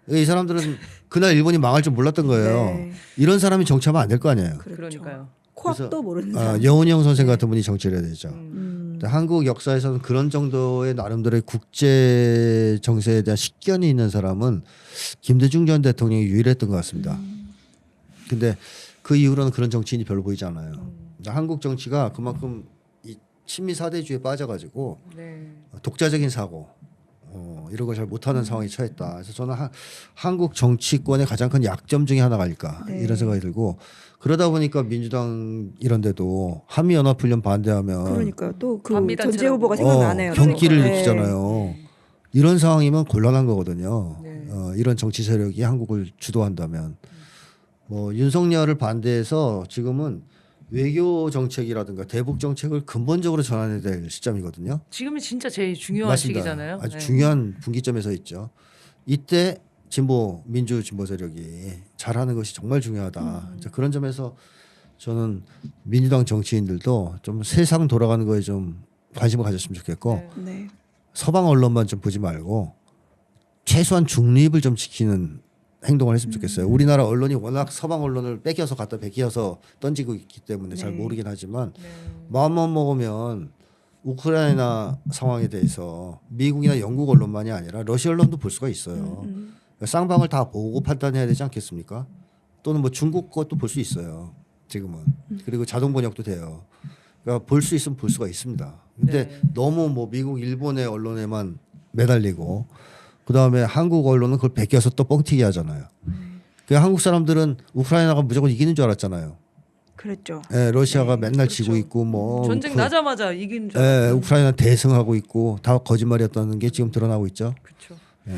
이 사람들은 그날 일본이 망할 줄 몰랐던 거예요. 네. 이런 사람이 정치하면 안 될 거 아니에요. 그러니까요. 코앞도 모르는 사람. 여운형 선생 같은 분이 정치를 해야 되죠. 음. 근데 한국 역사에서는 그런 정도의 나름대로의 국제 정세에 대한 식견이 있는 사람은 김대중 전 대통령이 유일했던 것 같습니다. 근데 그 이후로는 그런 정치인이 별로 보이지 않아요. 근데 한국 정치가 그만큼 이 친미 사대주의에 빠져가지고 네. 독자적인 사고 이런 걸 잘 못하는 상황에 처했다. 그래서 저는 한국 정치권의 가장 큰 약점 중에 하나가 아닐까 네. 이런 생각이 들고 그러다 보니까 민주당 이런 데도 한미연합훈련 반대하면 그러니까요. 또 그 반미단체라고. 전제 후보가 생각나네요. 경기를 네. 일으키잖아요. 이런 상황이면 곤란한 거거든요. 네. 이런 정치 세력이 한국을 주도한다면 뭐 윤석열을 반대해서 지금은 외교 정책이라든가 대북 정책을 근본적으로 전환해야 될 시점이거든요. 지금이 진짜 제일 중요한 맞습니다. 시기잖아요. 아주 네. 중요한 분기점에 서 있죠. 이때 민주 진보 세력이 잘하는 것이 정말 중요하다. 이제 그런 점에서 저는 민주당 정치인들도 좀 세상 돌아가는 거에 좀 관심을 가졌으면 좋겠고 네. 네. 서방 언론만 좀 보지 말고 최소한 중립을 좀 지키는 행동을 했으면 좋겠어요. 우리나라 언론이 워낙 서방 언론을 뺏겨서 갖다 베껴서 던지고 있기 때문에 잘 네. 모르긴 하지만 네. 마음만 먹으면 우크라이나 상황에 대해서 미국이나 영국 언론만이 아니라 러시아 언론도 볼 수가 있어요. 쌍방을 다 보고 판단해야 되지 않겠습니까? 또는 뭐 중국 것도 볼 수 있어요. 지금은. 그리고 자동 번역도 돼요. 그러니까 볼 수 있으면 볼 수가 있습니다. 근데 네. 너무 뭐 미국, 일본의 언론에만 매달리고 그다음에 한국 언론은 그걸 베껴서 또 뻥튀기 하잖아요. 그 한국 사람들은 우크라이나가 무조건 이기는 줄 알았잖아요. 그랬죠. 예, 러시아가 네, 맨날 그렇죠. 지고 있고 뭐 전쟁 나자마자 이긴 줄. 예, 우크라이나 대승하고 있고 다 거짓말이었다는 게 지금 드러나고 있죠. 그렇죠. 예.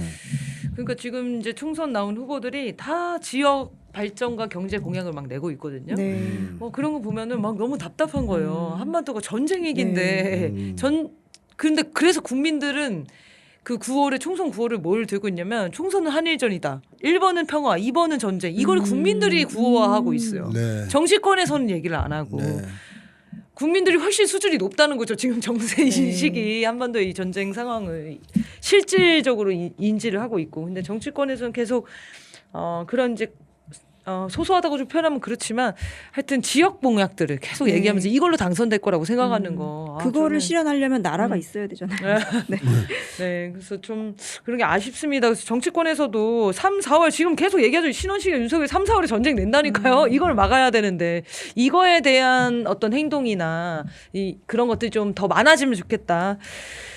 그러니까 지금 이제 총선 나온 후보들이 다 지역 발전과 경제 공약을 막 내고 있거든요. 네. 그런 거 보면은 막 너무 답답한 거예요. 한반도가 전쟁 얘기인데 네. 근데 그래서 국민들은 그 9월에 총선 9월을 뭘 들고 있냐면 총선은 한일전이다. 1번은 평화, 2번은 전쟁. 이걸 국민들이 구호화하고 있어요. 네. 정치권에서는 얘기를 안 하고. 네. 국민들이 훨씬 수준이 높다는 거죠. 지금 정세 네. 인식이 한반도의 이 전쟁 상황을 실질적으로 인지를 하고 있고. 근데 정치권에서는 계속 그런 이제 소소하다고 좀 표현하면 그렇지만 하여튼 지역 공약들을 계속 네. 얘기하면서 이걸로 당선될 거라고 생각하는 거. 그거를 저는 실현하려면 나라가 있어야 되잖아요. 네. 네, 그래서 좀 그런 게 아쉽습니다. 그래서 정치권에서도 3, 4월 지금 계속 얘기하죠. 신원식과 윤석열 3, 4월에 전쟁 낸다니까요. 이걸 막아야 되는데 이거에 대한 어떤 행동이나 그런 것들이 좀 더 많아지면 좋겠다.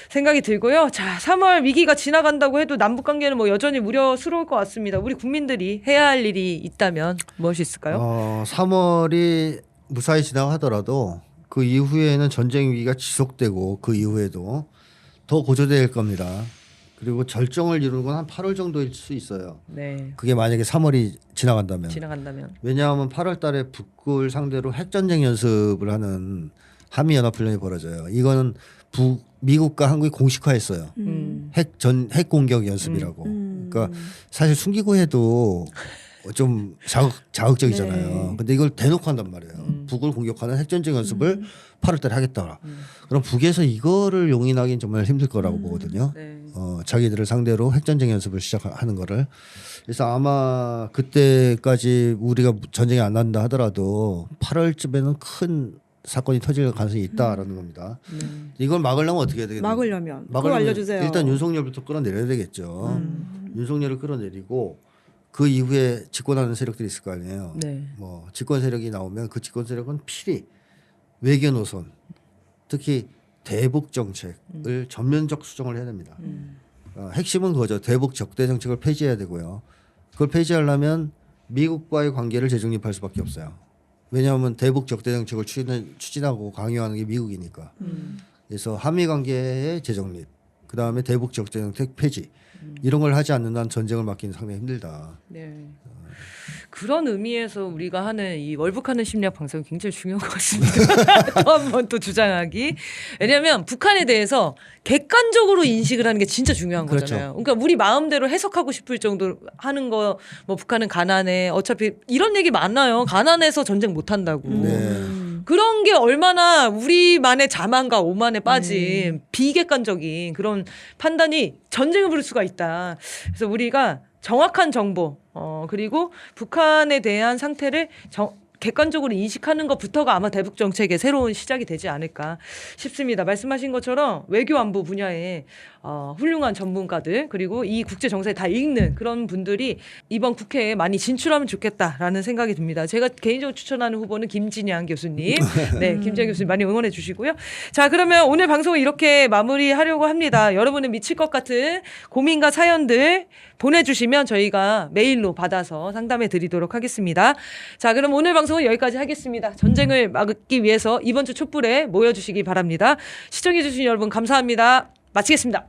생각이 들고요. 자, 3월 위기가 지나간다고 해도 남북 관계는 뭐 여전히 우려스러울 것 같습니다. 우리 국민들이 해야 할 일이 있다면 무엇이 있을까요? 3월이 무사히 지나가더라도 그 이후에는 전쟁 위기가 지속되고 그 이후에도 더 고조될 겁니다. 그리고 절정을 이루는 건 한 8월 정도일 수 있어요. 네, 그게 만약에 3월이 지나간다면. 지나간다면. 왜냐하면 8월 달에 북을 상대로 핵전쟁 연습을 하는 한미연합훈련이 벌어져요. 이거는 미국과 한국이 공식화했어요. 핵 공격 연습이라고. 그러니까 사실 숨기고 해도 좀 자극적이잖아요. 네. 근데 이걸 대놓고 한단 말이에요. 북을 공격하는 핵전쟁 연습을 8월 달에 하겠다. 그럼 북에서 이거를 용인하기는 정말 힘들 거라고 보거든요. 네. 자기들을 상대로 핵전쟁 연습을 시작하는 거를. 그래서 아마 그때까지 우리가 전쟁이 안 난다 하더라도 8월쯤에는 큰 사건이 터질 가능성이 있다라는 겁니다. 이걸 막으려면 어떻게 해야 되겠나요? 막으려면 그거 알려주세요. 일단 윤석열부터 끌어내려야 되겠죠. 윤석열을 끌어내리고 그 이후에 집권하는 세력들이 있을 거 아니에요. 네. 뭐 집권 세력이 나오면 그 집권 세력은 필히 외교 노선, 특히 대북 정책을 전면적 수정을 해야 됩니다. 핵심은 그거죠. 대북 적대 정책을 폐지해야 되고요. 그걸 폐지하려면 미국과의 관계를 재정립할 수밖에 없어요. 왜냐하면 대북 적대 정책을 추진하고 강요하는 게 미국이니까. 그래서 한미 관계의 재정립, 그 다음에 대북 적대 정책 폐지 이런 걸 하지 않는 한 전쟁을 막기는 상당히 힘들다. 네. 그런 의미에서 우리가 하는 이 월북하는 심리학 방송이 굉장히 중요한 것 같습니다. 또 한 번 또 주장하기. 왜냐하면 북한에 대해서 객관적으로 인식을 하는 게 진짜 중요한 그렇죠. 거잖아요. 그러니까 우리 마음대로 해석하고 싶을 정도로 하는 거 뭐 북한은 가난해. 어차피 이런 얘기 많아요. 가난해서 전쟁 못 한다고. 네. 그런 게 얼마나 우리만의 자만과 오만에 빠진 비객관적인 그런 판단이 전쟁을 부를 수가 있다. 그래서 우리가 정확한 정보 그리고 북한에 대한 상태를 객관적으로 인식하는 것부터가 아마 대북 정책의 새로운 시작이 되지 않을까 싶습니다. 말씀하신 것처럼 외교 안보 분야에 훌륭한 전문가들 그리고 이 국제 정세에 다 읽는 그런 분들이 이번 국회에 많이 진출하면 좋겠다라는 생각이 듭니다. 제가 개인적으로 추천하는 후보는 김진양 교수님. 네, 김진양 교수님 많이 응원해 주시고요. 자, 그러면 오늘 방송을 이렇게 마무리하려고 합니다. 여러분의 미칠 것 같은 고민과 사연들 보내주시면 저희가 메일로 받아서 상담해 드리도록 하겠습니다. 자, 그럼 오늘 방송은 여기까지 하겠습니다. 전쟁을 막기 위해서 이번 주 촛불에 모여주시기 바랍니다. 시청해 주신 여러분 감사합니다. 마치겠습니다.